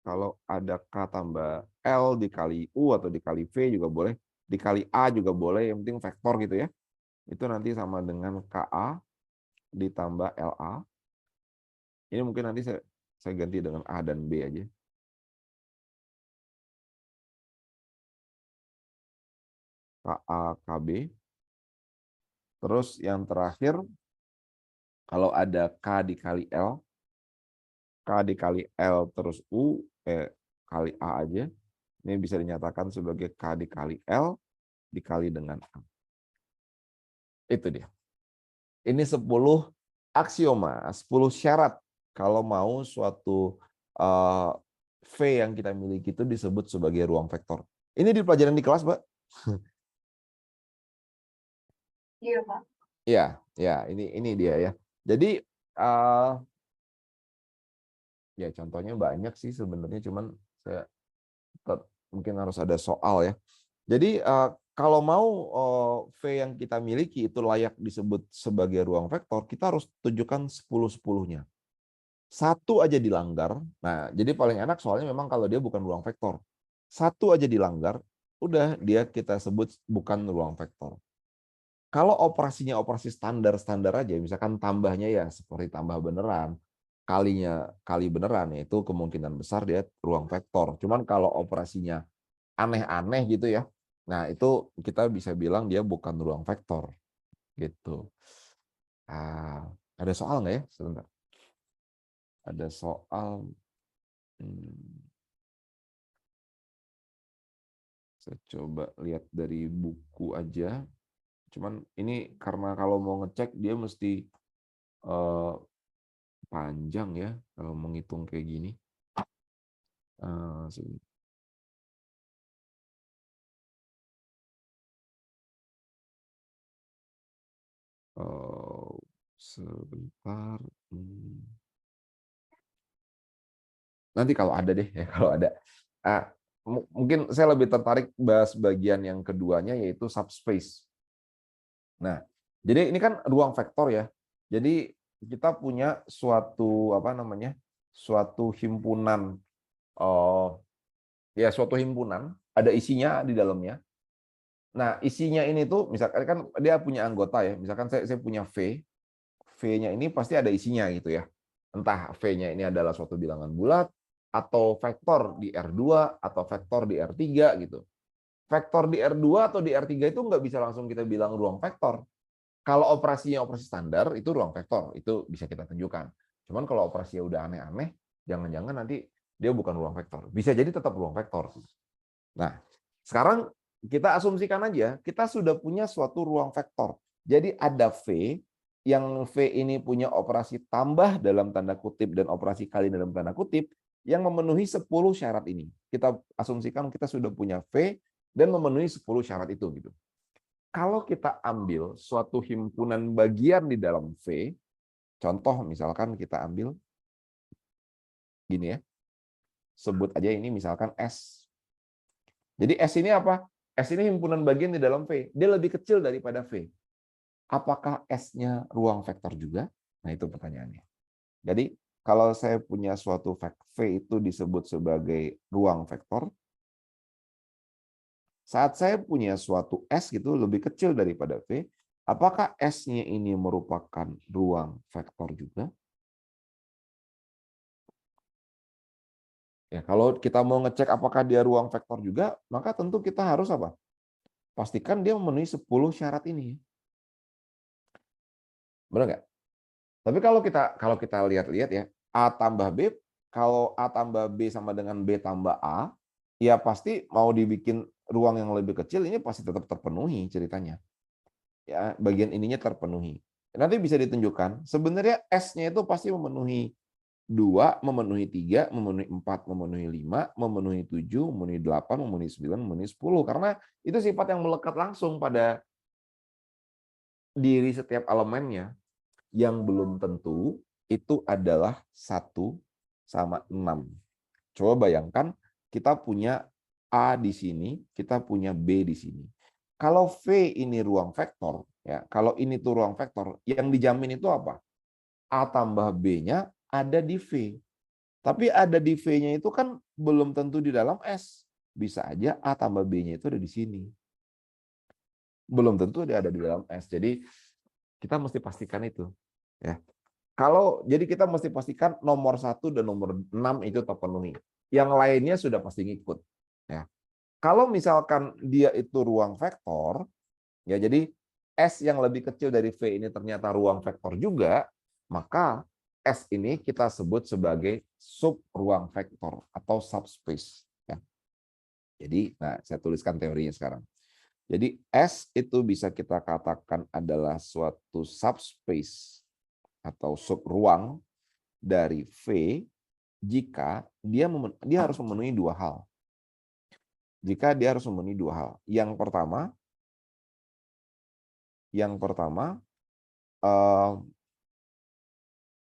Speaker 1: kalau ada K tambah L dikali U atau dikali V juga boleh, dikali A juga boleh, yang penting vektor gitu ya. Itu nanti sama dengan KA ditambah LA. Ini mungkin nanti saya ganti dengan A dan B aja. KA, KB. Terus yang terakhir, kalau ada K dikali L, K dikali L terus U, kali A aja. Ini bisa dinyatakan sebagai K dikali L dikali dengan A. Itu dia. Ini 10 aksioma, 10 syarat kalau mau suatu V yang kita miliki itu disebut sebagai ruang vektor. Ini di pelajaran di kelas, Mbak?
Speaker 2: Iya, Pak.
Speaker 1: Iya, ya, ini dia ya. Jadi ya contohnya banyak sih sebenarnya, cuman saya mungkin harus ada soal ya. Jadi kalau mau V yang kita miliki itu layak disebut sebagai ruang vektor, kita harus tunjukkan 10-10-nya. Satu aja dilanggar, nah jadi paling enak soalnya memang kalau dia bukan ruang vektor. Satu aja dilanggar, udah dia kita sebut bukan ruang vektor. Kalau operasinya operasi standar aja, misalkan tambahnya ya seperti tambah beneran, kalinya kali beneran, ya itu kemungkinan besar dia ruang vektor. Cuman kalau operasinya aneh-aneh gitu ya, nah itu kita bisa bilang dia bukan ruang vektor gitu. Ada soal nggak ya? Sebentar. Ada soal. Saya coba lihat dari buku aja. Cuman ini karena kalau mau ngecek dia mesti panjang ya kalau menghitung kayak gini. Sebentar. Nanti kalau ada deh ya, kalau ada. Mungkin saya lebih tertarik bahas bagian yang keduanya yaitu subspace. Nah, jadi ini kan ruang vektor ya. Jadi kita punya suatu apa namanya? Suatu himpunan ya suatu himpunan, ada isinya di dalamnya. Nah, isinya ini tuh misalkan kan dia punya anggota ya. Misalkan saya punya V, V-nya ini pasti ada isinya gitu ya. Entah V-nya ini adalah suatu bilangan bulat atau vektor di R2 atau vektor di R3 gitu. Vektor di R2 atau di R3 itu nggak bisa langsung kita bilang ruang vektor. Kalau operasinya operasi standar itu ruang vektor, itu bisa kita tunjukkan. Cuman kalau operasinya udah aneh-aneh, jangan-jangan nanti dia bukan ruang vektor. Bisa jadi tetap ruang vektor. Nah, sekarang kita asumsikan aja, kita sudah punya suatu ruang vektor. Jadi ada V, yang V ini punya operasi tambah dalam tanda kutip dan operasi kali dalam tanda kutip, yang memenuhi 10 syarat ini. Kita asumsikan kita sudah punya V dan memenuhi 10 syarat itu gitu. Kalau kita ambil suatu himpunan bagian di dalam V, contoh misalkan kita ambil gini ya, sebut aja ini misalkan S. Jadi S ini apa? S ini himpunan bagian di dalam V. Dia lebih kecil daripada V. Apakah S-nya ruang vektor juga? Nah, itu pertanyaannya. Jadi, kalau saya punya suatu V itu disebut sebagai ruang vektor, saat saya punya suatu S gitu lebih kecil daripada V, apakah S-nya ini merupakan ruang vektor juga? Ya, kalau kita mau ngecek apakah dia ruang vektor juga, maka tentu kita harus apa? Pastikan dia memenuhi 10 syarat ini. Benar nggak? Tapi kalau kita lihat-lihat ya, A tambah B, kalau A tambah B sama dengan B tambah A, ya pasti mau dibikin ruang yang lebih kecil ini pasti tetap terpenuhi ceritanya. Ya, bagian ininya terpenuhi. Nanti bisa ditunjukkan, sebenarnya S-nya itu pasti memenuhi 2, memenuhi 3, memenuhi 4, memenuhi 5, memenuhi 7, memenuhi 8, memenuhi 9, memenuhi 10. Karena itu sifat yang melekat langsung pada diri setiap elemennya. Yang belum tentu itu adalah 1 sama 6. Coba bayangkan, kita punya A di sini, kita punya B di sini. Kalau V ini ruang vektor, ya, kalau ini tuh ruang vektor, yang dijamin itu apa? A tambah B-nya ada di V. Tapi ada di V-nya itu kan belum tentu di dalam S. Bisa aja A tambah B-nya itu ada di sini. Belum tentu dia ada di dalam S. Jadi kita mesti pastikan itu. Ya. Jadi kita mesti pastikan nomor 1 dan nomor 6 itu terpenuhi. Yang lainnya sudah pasti ngikut. Ya. Kalau misalkan dia itu ruang vektor, ya jadi S yang lebih kecil dari V ini ternyata ruang vektor juga, maka S ini kita sebut sebagai sub ruang vektor atau subspace. Ya. Jadi, saya tuliskan teorinya sekarang. Jadi S itu bisa kita katakan adalah suatu subspace atau sub ruang dari V jika dia harus memenuhi 2 hal. Jika dia harus memenuhi 2 hal. Yang pertama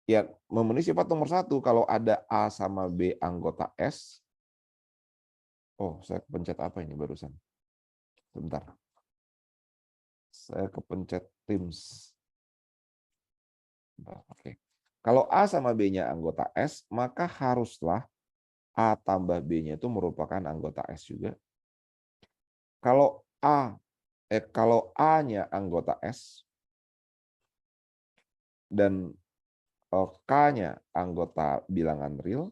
Speaker 1: ya memenuhi sifat nomor 1. Kalau ada A sama B anggota S. Oh, saya kepencet apa ini barusan? Sebentar. Saya kepencet Teams. Oke. Kalau A sama B-nya anggota S, maka haruslah A tambah B-nya itu merupakan anggota S juga. Kalau A-nya anggota S dan K-nya anggota bilangan real,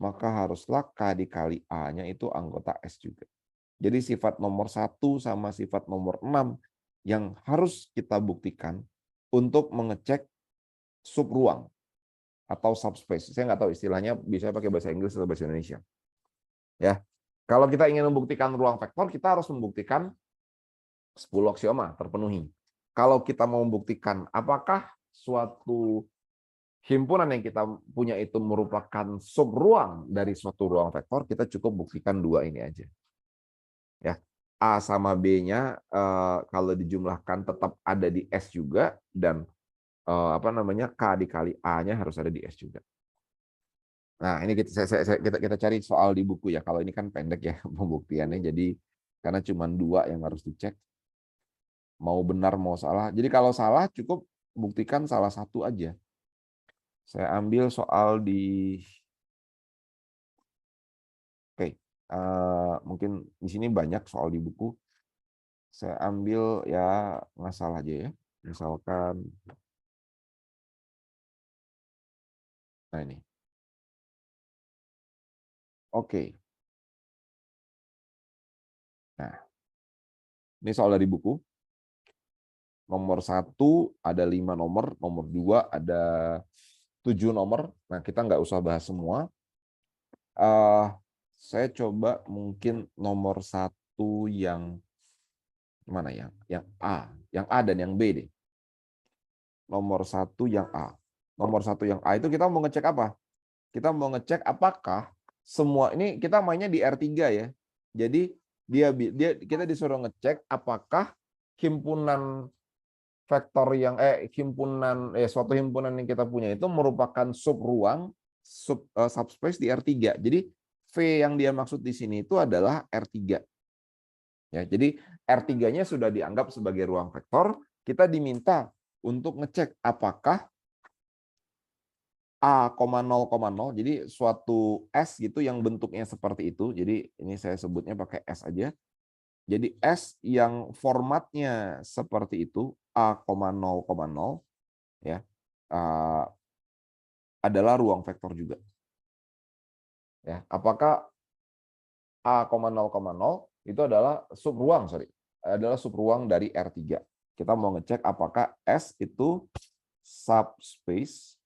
Speaker 1: maka haruslah K dikali A-nya itu anggota S juga. Jadi sifat nomor 1 sama sifat nomor 6 yang harus kita buktikan untuk mengecek subruang atau subspace. Saya nggak tahu istilahnya, bisa pakai bahasa Inggris atau bahasa Indonesia. Ya. Kalau kita ingin membuktikan ruang vektor, kita harus membuktikan 10 aksioma terpenuhi. Kalau kita mau membuktikan apakah suatu himpunan yang kita punya itu merupakan subruang dari suatu ruang vektor, kita cukup buktikan 2 ini aja. Ya. A sama B-nya kalau dijumlahkan tetap ada di S juga, dan K dikali A-nya harus ada di S juga. Nah, ini kita cari soal di buku ya. Kalau ini kan pendek ya pembuktiannya, jadi karena cuma 2 yang harus dicek. Mau benar mau salah. Jadi kalau salah cukup buktikan salah 1 aja. Saya ambil soal di mungkin di sini banyak soal di buku. Saya ambil ya masalah aja ya. Misalkan, nah ini. Oke. Nah, ini soal dari buku. Nomor 1 ada 5 nomor, nomor 2 ada 7 nomor. Nah, kita nggak usah bahas semua. Saya coba mungkin nomor 1 yang mana ya? Yang A dan yang B deh. Nomor 1 yang A. Nomor 1 yang A itu kita mau ngecek apa? Kita mau ngecek apakah semua ini, kita mainnya di R3 ya. Jadi kita disuruh ngecek apakah himpunan vektor yang suatu himpunan yang kita punya itu merupakan subruang subspace di R3. Jadi V yang dia maksud di sini itu adalah R3. Ya, jadi R3-nya sudah dianggap sebagai ruang vektor, kita diminta untuk ngecek apakah A, 0,0, jadi suatu S gitu yang bentuknya seperti itu. Jadi ini saya sebutnya pakai S aja. Jadi S yang formatnya seperti itu, A, 0,0, ya, adalah ruang vektor juga. Ya, apakah A, 0,0 itu adalah subruang dari R3. Kita mau ngecek apakah S itu subspace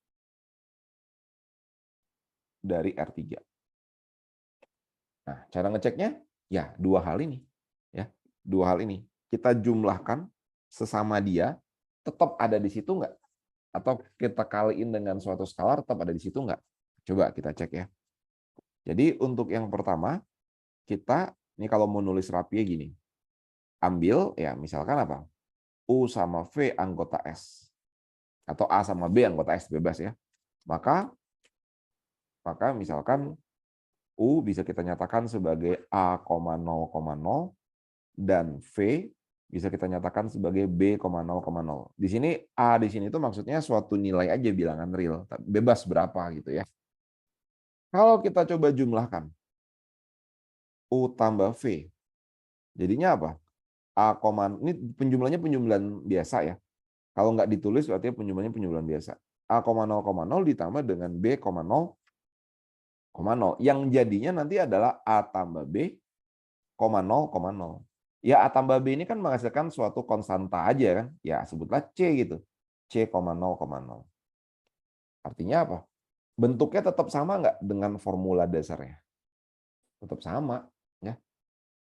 Speaker 1: dari R3. Nah, cara ngeceknya ya 2 hal ini. Ya, 2 hal ini. Kita jumlahkan sesama dia, tetap ada di situ nggak? atau kita kaliin dengan suatu skalar tetap ada di situ nggak? Coba kita cek ya. Jadi untuk yang pertama, kita ini kalau mau nulis rapinya gini. Ambil ya misalkan apa? U sama V anggota S. Atau A sama B anggota S, bebas ya. Maka misalkan U bisa kita nyatakan sebagai A, 0,0 dan V bisa kita nyatakan sebagai B, 0,0. Di sini A di sini itu maksudnya suatu nilai aja, bilangan real, bebas berapa gitu ya. Kalau kita coba jumlahkan U tambah V, jadinya apa? A, ini penjumlahannya penjumlahan biasa ya. Kalau nggak ditulis berarti penjumlahannya penjumlahan biasa. A, 0,0 ditambah dengan B, 0,0. Yang jadinya nanti adalah A tambah B, 0,0. Ya A tambah B ini kan menghasilkan suatu konstanta aja kan. Ya sebutlah C gitu. C, 0,0. Artinya apa? Bentuknya tetap sama nggak dengan formula dasarnya? Tetap sama. Ya.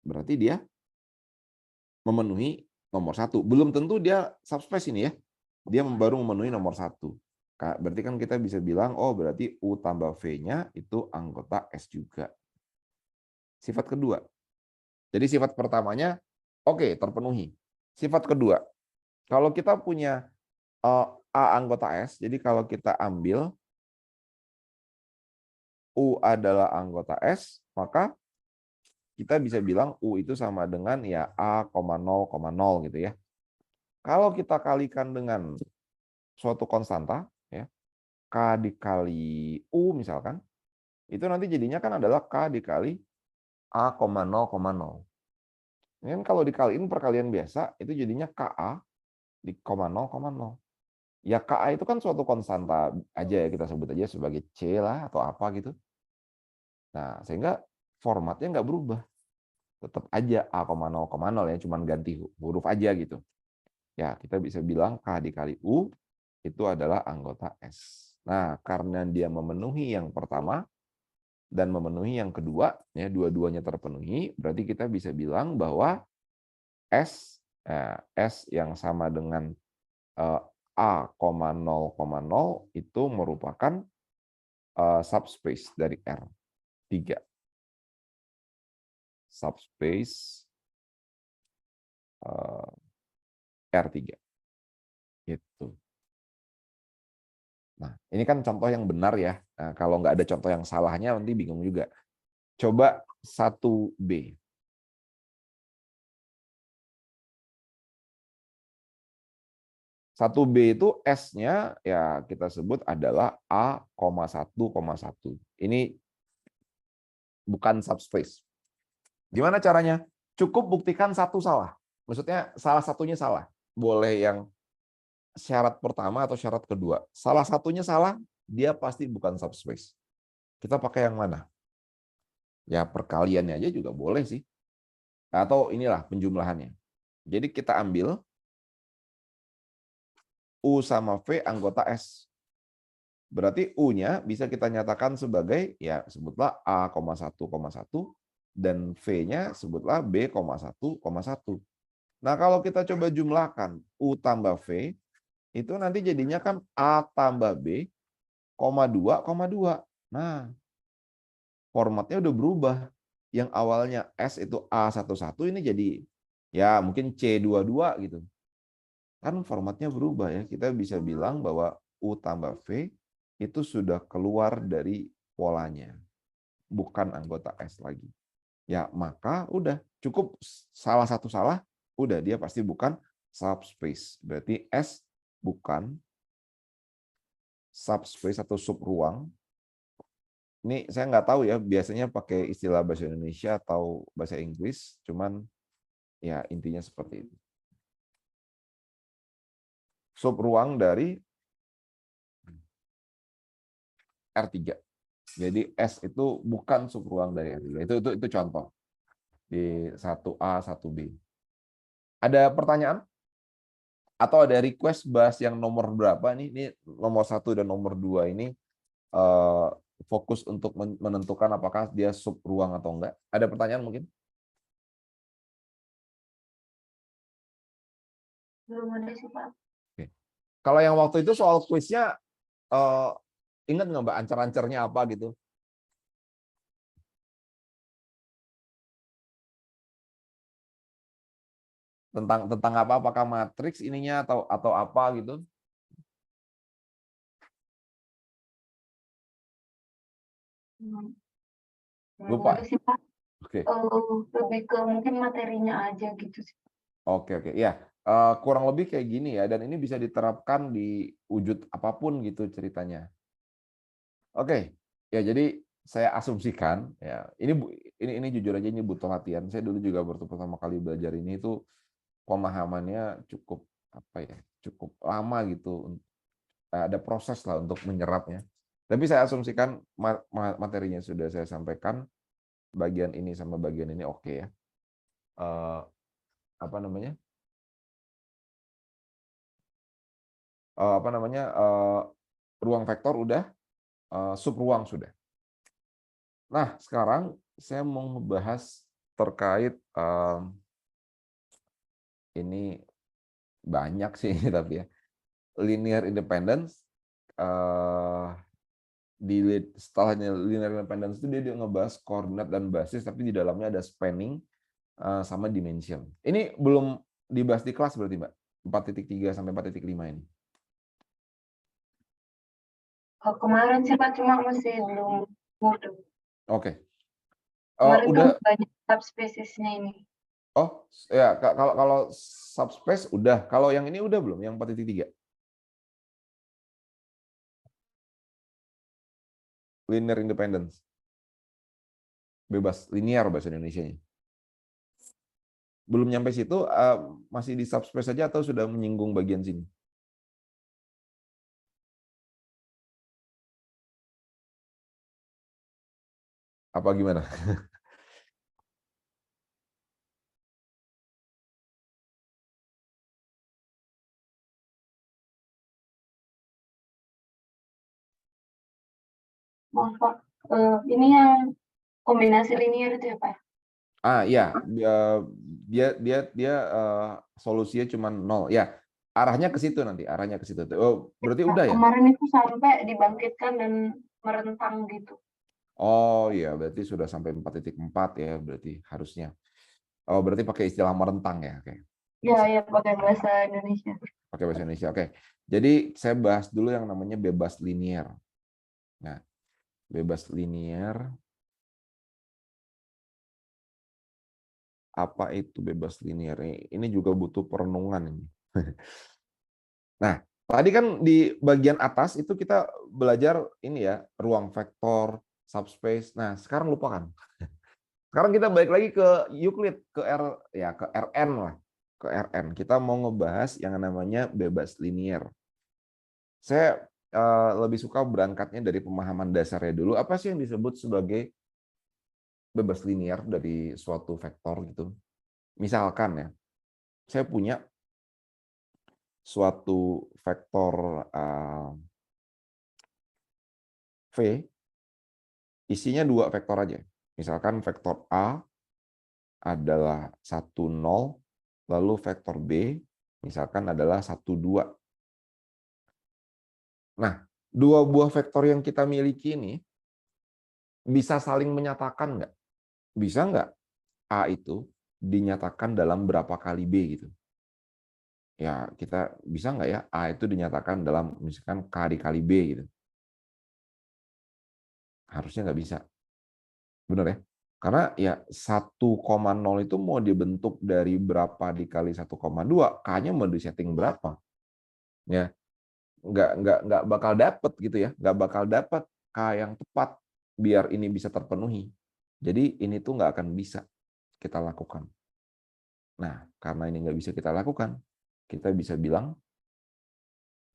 Speaker 1: Berarti dia memenuhi nomor 1. Belum tentu dia subspace ini ya. Dia baru memenuhi nomor 1. Berarti kan kita bisa bilang, oh berarti U tambah V-nya itu anggota S juga. Sifat kedua. Jadi sifat pertamanya, oke, terpenuhi. Sifat kedua, kalau kita punya A anggota S, jadi kalau kita ambil U adalah anggota S, maka kita bisa bilang U itu sama dengan ya A, 0,0 gitu ya. Kalau kita kalikan dengan suatu konstanta, ya, K dikali U misalkan, itu nanti jadinya kan adalah K dikali A, 0,0. Ini kan kalau dikaliin perkalian biasa, itu jadinya KA di 0,0. Ya KA itu kan suatu konstanta aja ya, kita sebut aja sebagai C lah atau apa gitu. Nah, sehingga formatnya nggak berubah. Tetap aja A, 0,0 ya, cuman ganti huruf aja gitu. Ya, kita bisa bilang K dikali U itu adalah anggota S. Nah, karena dia memenuhi yang pertama dan memenuhi yang kedua, ya dua-duanya terpenuhi, berarti kita bisa bilang bahwa S yang sama dengan A, 0,0 itu merupakan subspace dari R3. Subspace R3. Gitu. Nah, ini kan contoh yang benar ya. Nah, kalau nggak ada contoh yang salahnya, nanti bingung juga. Coba 1B. 1B itu S-nya ya kita sebut adalah A, 1,1. Ini bukan subspace. Gimana caranya? Cukup buktikan satu salah. Maksudnya salah satunya salah. Boleh yang syarat pertama atau syarat kedua. Salah satunya salah, dia pasti bukan subspace. Kita pakai yang mana? Ya perkaliannya aja juga boleh sih. Atau inilah penjumlahannya. Jadi kita ambil U sama V anggota S. Berarti U-nya bisa kita nyatakan sebagai, ya sebutlah A, 1,1 dan V-nya sebutlah B, 1,1. Nah kalau kita coba jumlahkan U tambah V, itu nanti jadinya kan A tambah B, 2,2. Nah, formatnya udah berubah. Yang awalnya S itu A11 ini jadi ya mungkin C22 gitu. Kan formatnya berubah ya. Kita bisa bilang bahwa U tambah V itu sudah keluar dari polanya. Bukan anggota S lagi. Ya, maka udah cukup salah satu salah, udah dia pasti bukan subspace. Berarti S bukan subspace atau subruang. Ini saya nggak tahu ya, biasanya pakai istilah bahasa Indonesia atau bahasa Inggris, cuman ya intinya seperti itu. Subruang dari R3. Jadi S itu bukan subruang dari R3. Itu contoh di 1A, 1B. Ada pertanyaan? Atau ada request bahas yang nomor berapa nih? Ini nomor 1 dan nomor 2 ini fokus untuk menentukan apakah dia subruang atau enggak. Ada pertanyaan mungkin?
Speaker 2: Belum ada sih, Pak.
Speaker 1: Oke. Kalau yang waktu itu soal kuisnya, ingat nggak Mbak ancer-ancernya apa gitu? Tentang apa? Apakah matriks ininya atau apa gitu?
Speaker 2: Hmm, nggak ada
Speaker 1: Lupa.
Speaker 2: sih Pak.
Speaker 1: Oke.
Speaker 2: Lebih ke mungkin materinya aja gitu sih.
Speaker 1: Oke. Ya, kurang lebih kayak gini ya, dan ini bisa diterapkan di wujud apapun gitu ceritanya. Oke, ya jadi saya asumsikan ya, ini jujur aja ini butuh latihan. Saya dulu juga waktu pertama kali belajar ini itu pemahamannya cukup apa ya, cukup lama gitu. Ada proses lah untuk menyerapnya. Tapi saya asumsikan materinya sudah saya sampaikan, bagian ini sama bagian ini oke ya. Apa namanya? Ruang vektor udah, sub ruang sudah. Nah, sekarang saya mau membahas terkait ini banyak sih tapi ya. Linear independence, setelahnya linear independence itu dia ngebahas koordinat dan basis, tapi di dalamnya ada spanning sama dimension. Ini belum dibahas di kelas berarti Mbak? 4.3 sampai 4.5 ini.
Speaker 2: Kemarin sih Pak, cuma masih belum mudah.
Speaker 1: Oke.
Speaker 2: Kemarin kan
Speaker 1: Udah.
Speaker 2: banyak subspesiesnya ini.
Speaker 1: Oh, ya kalau subspace udah. Kalau yang ini udah belum? Yang 4.3? Linear independence. Bebas linear bahasa Indonesianya. Belum nyampe situ, masih di subspace saja atau sudah menyinggung bagian sini? Apa gimana?
Speaker 2: Maaf Pak, ini yang kombinasi linear itu ya Pak?
Speaker 1: Iya, dia solusinya cuma 0. Ya, arahnya ke situ nanti, arahnya ke situ. Oh, berarti
Speaker 2: Ya,
Speaker 1: udah ya?
Speaker 2: kemarin itu sampai dibangkitkan dan merentang gitu.
Speaker 1: Oh iya, berarti sudah sampai 4.4 ya, berarti harusnya. Oh, berarti pakai istilah merentang ya, oke.
Speaker 2: Ya, ya pakai bahasa Indonesia.
Speaker 1: Pakai bahasa Indonesia, oke. Jadi saya bahas dulu yang namanya bebas linear. Nah, bebas linear, apa itu bebas linear? Ini juga butuh perenungan ini. Nah, tadi kan di bagian atas itu kita belajar ini ya, ruang vektor, subspace. Nah, sekarang lupakan. Sekarang kita balik lagi ke Euclid, ke ke Rn lah, ke Rn. Kita mau ngebahas yang namanya bebas linear. Saya lebih suka berangkatnya dari pemahaman dasarnya dulu. Apa sih yang disebut sebagai bebas linear dari suatu vektor gitu? Misalkan ya, saya punya suatu vektor V, isinya 2 vektor aja. Misalkan vektor A adalah 1, 0, lalu vektor B misalkan adalah 1, 2. Nah, 2 buah vektor yang kita miliki ini bisa saling menyatakan nggak? Bisa nggak A itu dinyatakan dalam berapa kali B gitu? Ya, kita bisa nggak ya A itu dinyatakan dalam misalkan K dikali B gitu? Harusnya nggak bisa. Benar ya? Karena ya 1,0 itu mau dibentuk dari berapa dikali 1,2, K-nya mau disetting berapa? Ya, nggak bakal dapet gitu ya, nggak bakal dapat K yang tepat biar ini bisa terpenuhi. Jadi ini tuh nggak akan bisa kita lakukan. Nah, karena ini nggak bisa kita lakukan, kita bisa bilang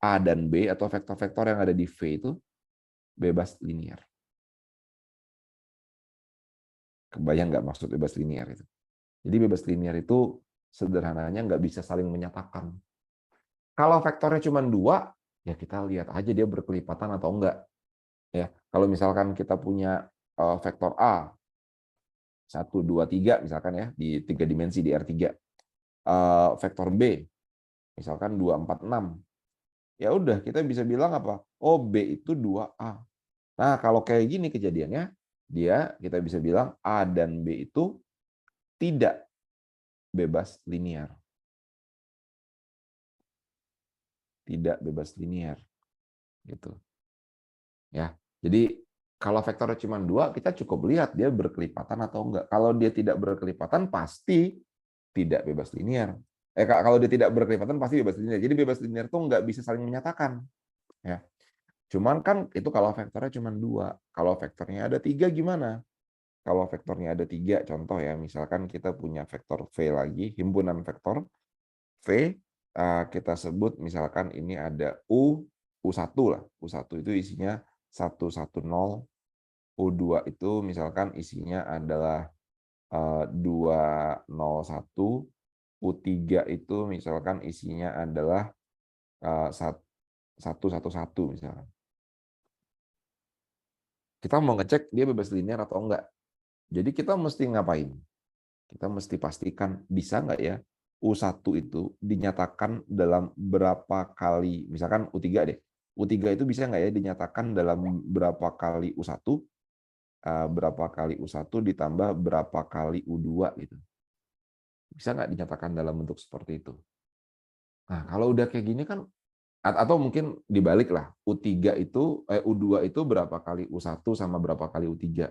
Speaker 1: A dan B atau vektor-vektor yang ada di V itu bebas linear. Kebayang nggak maksud bebas linear itu? Jadi bebas linear itu sederhananya nggak bisa saling menyatakan. Kalau vektornya cuma 2, ya kita lihat aja dia berkelipatan atau enggak. Ya, kalau misalkan kita punya vektor A 1, 2, 3 misalkan ya di 3 dimensi di R3. Vektor B misalkan 2, 4, 6. ya udah kita bisa bilang apa? Oh, B itu 2A. Nah, kalau kayak gini kejadiannya, kita bisa bilang A dan B itu tidak bebas linear. Tidak bebas linear. Gitu. Ya. Jadi kalau vektornya cuma 2, kita cukup lihat dia berkelipatan atau enggak. Kalau dia tidak berkelipatan, pasti tidak bebas linear. Kalau dia tidak berkelipatan, pasti bebas linear. Jadi bebas linear itu nggak bisa saling menyatakan. Ya. Cuman kan itu kalau vektornya cuma 2. Kalau vektornya ada 3 gimana? Kalau vektornya ada 3, contoh ya, misalkan kita punya vektor V lagi, himpunan vektor V, kita sebut misalkan ini ada U1 lah. U1 itu isinya 110, U2 itu misalkan isinya adalah 201, U3 itu misalkan isinya adalah 111 misalkan. Kita mau ngecek dia bebas linear atau enggak. Jadi kita mesti ngapain? Kita mesti pastikan bisa nggak ya U1 itu dinyatakan dalam berapa kali, misalkan U3 deh. U3 itu bisa nggak ya dinyatakan dalam berapa kali U1, berapa kali U1 ditambah berapa kali U2 gitu. Bisa nggak dinyatakan dalam bentuk seperti itu? Nah, kalau udah kayak gini kan, atau mungkin dibalik lah, U3 itu, U2 itu berapa kali U1 sama berapa kali U3.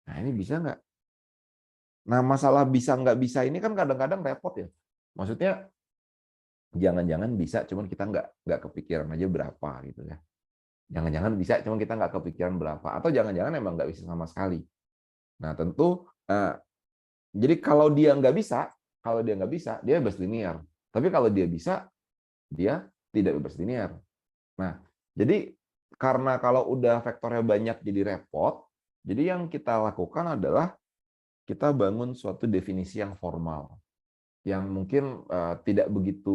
Speaker 1: Nah, ini bisa nggak? Nah, masalah bisa nggak bisa ini kan kadang-kadang repot ya. Maksudnya, jangan-jangan bisa, cuman kita nggak kepikiran aja berapa gitu ya. Jangan-jangan bisa, cuman kita nggak kepikiran berapa. Atau jangan-jangan emang nggak bisa sama sekali. Nah, tentu, jadi kalau dia nggak bisa, dia bebas linear. Tapi kalau dia bisa, dia tidak bebas linear. Nah, jadi karena kalau udah vektornya banyak jadi repot, jadi yang kita lakukan adalah kita bangun suatu definisi yang formal, yang mungkin tidak begitu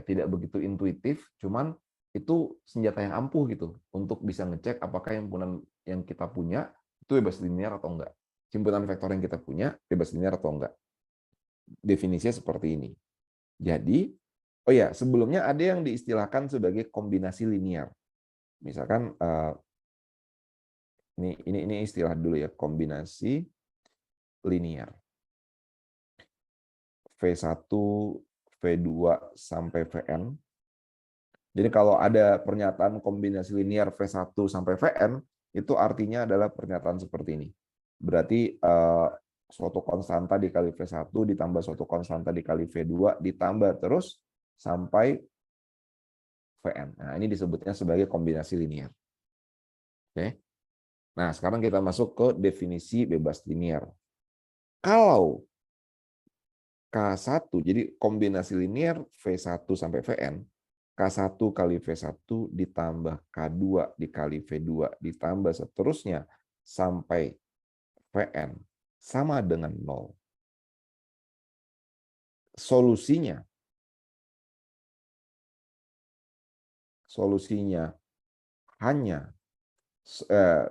Speaker 1: tidak begitu intuitif, cuman itu senjata yang ampuh gitu untuk bisa ngecek apakah himpunan yang kita punya itu bebas linear atau enggak. Himpunan vektor yang kita punya bebas linear atau enggak. Definisinya seperti ini. Jadi, oh ya, sebelumnya ada yang diistilahkan sebagai kombinasi linear. Misalkan ini istilah dulu ya, kombinasi linear. V1, V2 sampai Vn. Jadi kalau ada pernyataan kombinasi linear V1 sampai Vn, itu artinya adalah pernyataan seperti ini. Berarti suatu konstanta dikali V1 ditambah suatu konstanta dikali V2 ditambah terus sampai Vn. Nah, ini disebutnya sebagai kombinasi linear. Oke. Nah, sekarang kita masuk ke definisi bebas linear. Kalau K1, jadi kombinasi linear V1 sampai Vn, K1 kali V1 ditambah K2 dikali V2 ditambah seterusnya sampai Vn sama dengan 0. Solusinya hanya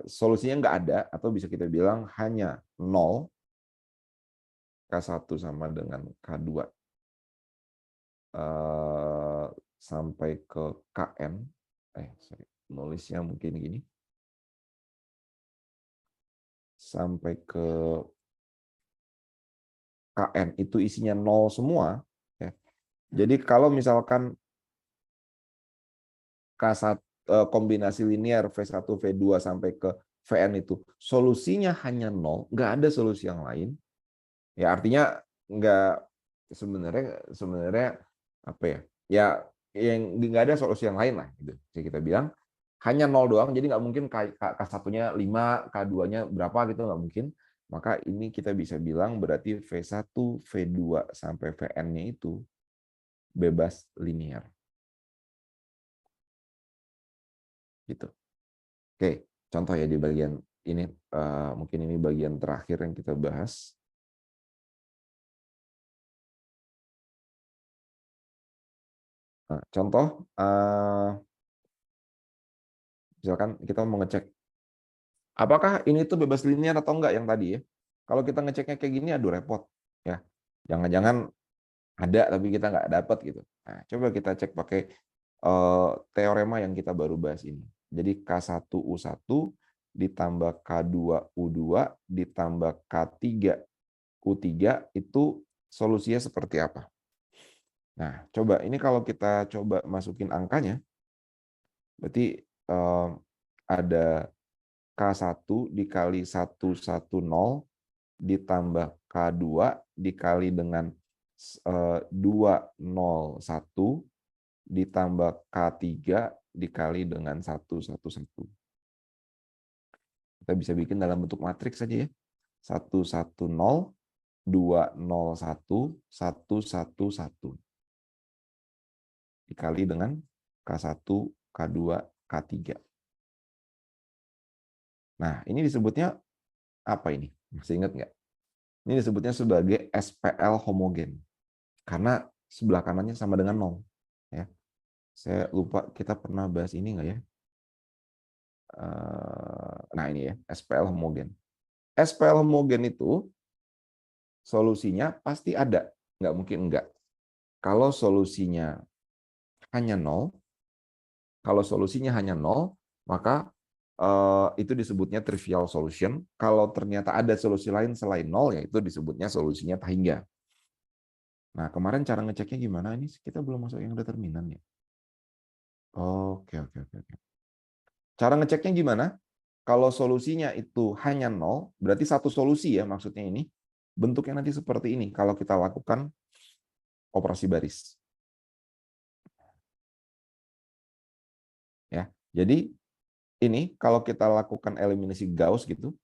Speaker 1: solusinya nggak ada, atau bisa kita bilang hanya 0, K1 sama dengan K2 sampai ke Kn, nulisnya mungkin gini, sampai ke Kn itu isinya 0 semua. Ya. Jadi kalau misalkan K1 kombinasi linear V1, V2 sampai ke Vn itu solusinya hanya 0, nggak ada solusi yang lain. Ya artinya sebenarnya apa ya? Ya yang nggak ada solusi yang lain lah gitu. Jadi kita bilang hanya 0 doang, jadi nggak mungkin K1-nya 5, K2-nya berapa gitu, nggak mungkin. Maka ini kita bisa bilang berarti V1, V2 sampai Vn-nya itu bebas linear. Gitu. Oke, contoh ya di bagian ini, mungkin ini bagian terakhir yang kita bahas. Nah, contoh, misalkan kita mau ngecek apakah ini tuh bebas linear atau enggak yang tadi ya. Kalau kita ngeceknya kayak gini, aduh repot. Ya, jangan-jangan ada tapi kita nggak dapat gitu. Nah, coba kita cek pakai teorema yang kita baru bahas ini. Jadi K1U1 ditambah K2U2 ditambah K3U3 itu solusinya seperti apa? Nah, coba ini kalau kita coba masukin angkanya, berarti ada K1 dikali 110 ditambah K2 dikali dengan 201 ditambah K3 dikali dengan 111. Kita bisa bikin dalam bentuk matriks saja ya. 110, 201, 111. Dikali dengan K1, K2, K3. Nah, ini disebutnya apa ini? Masih ingat nggak? Ini disebutnya sebagai SPL homogen. Karena sebelah kanannya sama dengan 0. Ya. Saya lupa kita pernah bahas ini nggak ya? Nah ini ya, SPL homogen. SPL homogen itu solusinya pasti ada, nggak mungkin enggak. Kalau solusinya hanya 0, maka itu disebutnya trivial solution. Kalau ternyata ada solusi lain selain 0, yaitu disebutnya solusinya tahingga. Nah, kemarin cara ngeceknya gimana? Ini kita belum masuk yang determinan ya. Oke. Cara ngeceknya gimana? Kalau solusinya itu hanya 0, berarti satu solusi ya maksudnya ini. Bentuknya nanti seperti ini kalau kita lakukan operasi baris. Ya. Jadi ini kalau kita lakukan eliminasi Gauss gitu,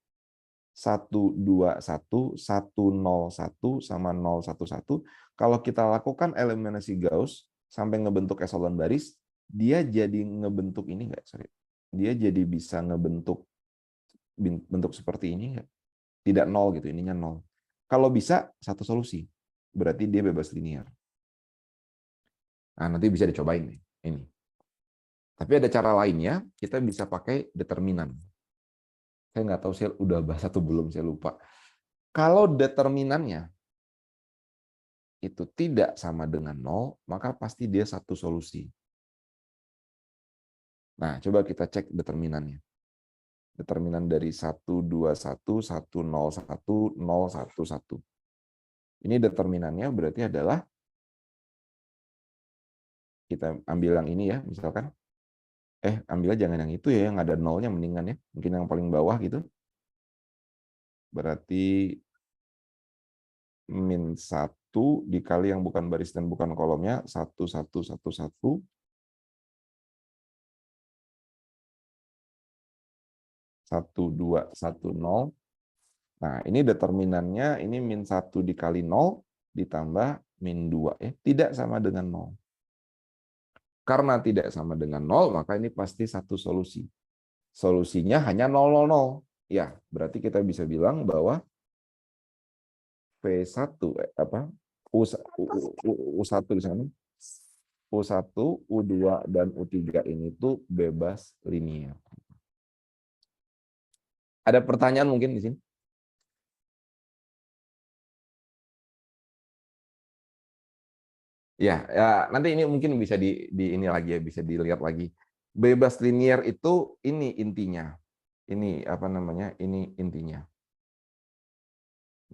Speaker 1: 121, 101 sama 011, kalau kita lakukan eliminasi Gauss sampai ngebentuk eselon baris, dia jadi ngebentuk ini enggak, sorry. Dia jadi bisa ngebentuk bentuk seperti ini enggak? Tidak 0 gitu, ininya 0. Kalau bisa satu solusi, berarti dia bebas linear. Nah, nanti bisa dicobain nih ini. Tapi ada cara lainnya, kita bisa pakai determinan. Saya nggak tahu saya udah bahas atau belum, saya lupa. Kalau determinannya itu tidak sama dengan 0, maka pasti dia satu solusi. Nah, coba kita cek determinannya. Determinan dari 121, 101, 011. Ini determinannya berarti adalah, kita ambil yang ini ya, misalkan. Ambilnya jangan yang itu ya, yang ada nolnya mendingan ya. Mungkin yang paling bawah gitu. Berarti min 1 dikali yang bukan baris dan bukan kolomnya, 1111, 1210. Nah, ini determinannya, ini min 1 dikali 0 ditambah min 2 ya. Tidak sama dengan 0. Karena tidak sama dengan 0, maka ini pasti satu solusi. Solusinya hanya 000. Ya, berarti kita bisa bilang bahwa V1 U1 di sana, U1, U2 dan U3 ini tuh bebas linear. Ada pertanyaan mungkin di sini? Ya, nanti ini mungkin bisa di ini lagi ya, bisa dilihat lagi. Bebas linear itu ini intinya. Ini apa namanya? Ini intinya.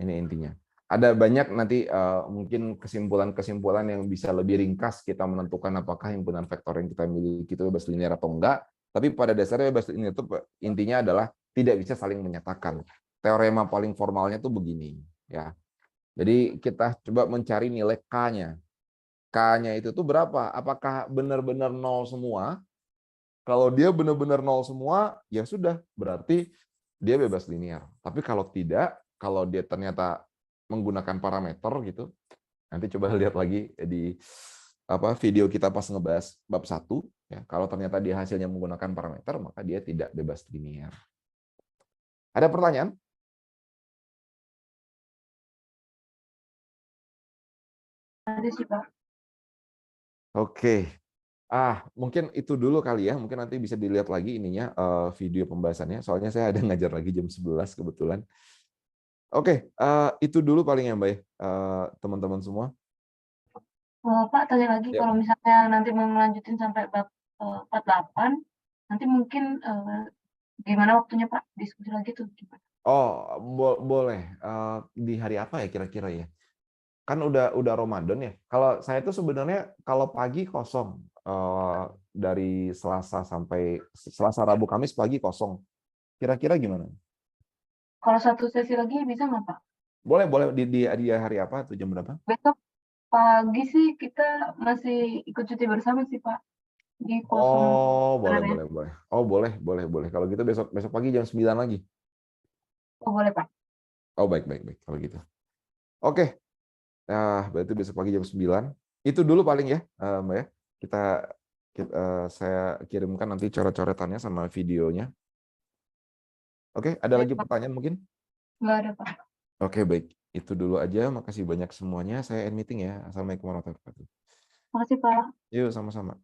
Speaker 1: Ini intinya. Ada banyak nanti mungkin kesimpulan-kesimpulan yang bisa lebih ringkas kita menentukan apakah himpunan vektor yang kita miliki itu bebas linear atau enggak. Tapi pada dasarnya bebas linear itu intinya adalah tidak bisa saling menyatakan. Teorema paling formalnya itu begini, ya. Jadi kita coba mencari nilai K-nya. K-nya itu tuh berapa? Apakah benar-benar 0 semua? Kalau dia benar-benar 0 semua, ya sudah, berarti dia bebas linear. Tapi kalau tidak, kalau dia ternyata menggunakan parameter gitu, nanti coba lihat lagi di video kita pas ngebahas bab 1, ya. Kalau ternyata dia hasilnya menggunakan parameter, maka dia tidak bebas linear. Ada pertanyaan?
Speaker 2: Ada sih, Pak.
Speaker 1: Oke. Mungkin itu dulu kali ya. Mungkin nanti bisa dilihat lagi ininya video pembahasannya. Soalnya saya ada ngajar lagi jam 11 kebetulan. Oke, itu dulu paling ya Mbak ya, teman-teman semua.
Speaker 2: Pak tanya lagi
Speaker 1: Ya.
Speaker 2: kalau misalnya nanti mau ngelanjutin sampai bab, 48, nanti mungkin, gimana waktunya Pak? Diskusi lagi tuh gimana?
Speaker 1: Oh, boleh. Di hari apa ya kira-kira ya? Kan udah Ramadan ya. Kalau saya tuh sebenarnya kalau pagi kosong, dari Selasa, Rabu, Kamis pagi kosong. Kira-kira gimana?
Speaker 2: Kalau 1 sesi lagi bisa nggak Pak?
Speaker 1: Boleh boleh di hari apa tuh, jam berapa?
Speaker 2: Besok pagi sih kita masih ikut cuti bersama sih Pak, jadi kosong
Speaker 1: Oh, boleh
Speaker 2: sebenarnya.
Speaker 1: boleh boleh. Oh, boleh boleh boleh. Kalau gitu besok besok pagi jam 9 lagi.
Speaker 2: Oh boleh Pak.
Speaker 1: Oh, baik baik baik kalau gitu. Oke. Berarti besok pagi jam 9. Itu dulu paling ya, Mbak ya. Kita, saya kirimkan nanti coret-coretannya sama videonya. Oke, ada
Speaker 2: Baik
Speaker 1: lagi
Speaker 2: Pak,
Speaker 1: pertanyaan mungkin?
Speaker 2: nggak ada Pak.
Speaker 1: Oke, baik. Itu dulu aja. Makasih banyak semuanya. Saya end meeting ya. Assalamualaikum warahmatullahi wabarakatuh.
Speaker 2: Makasih Pak.
Speaker 1: Yuk, sama-sama.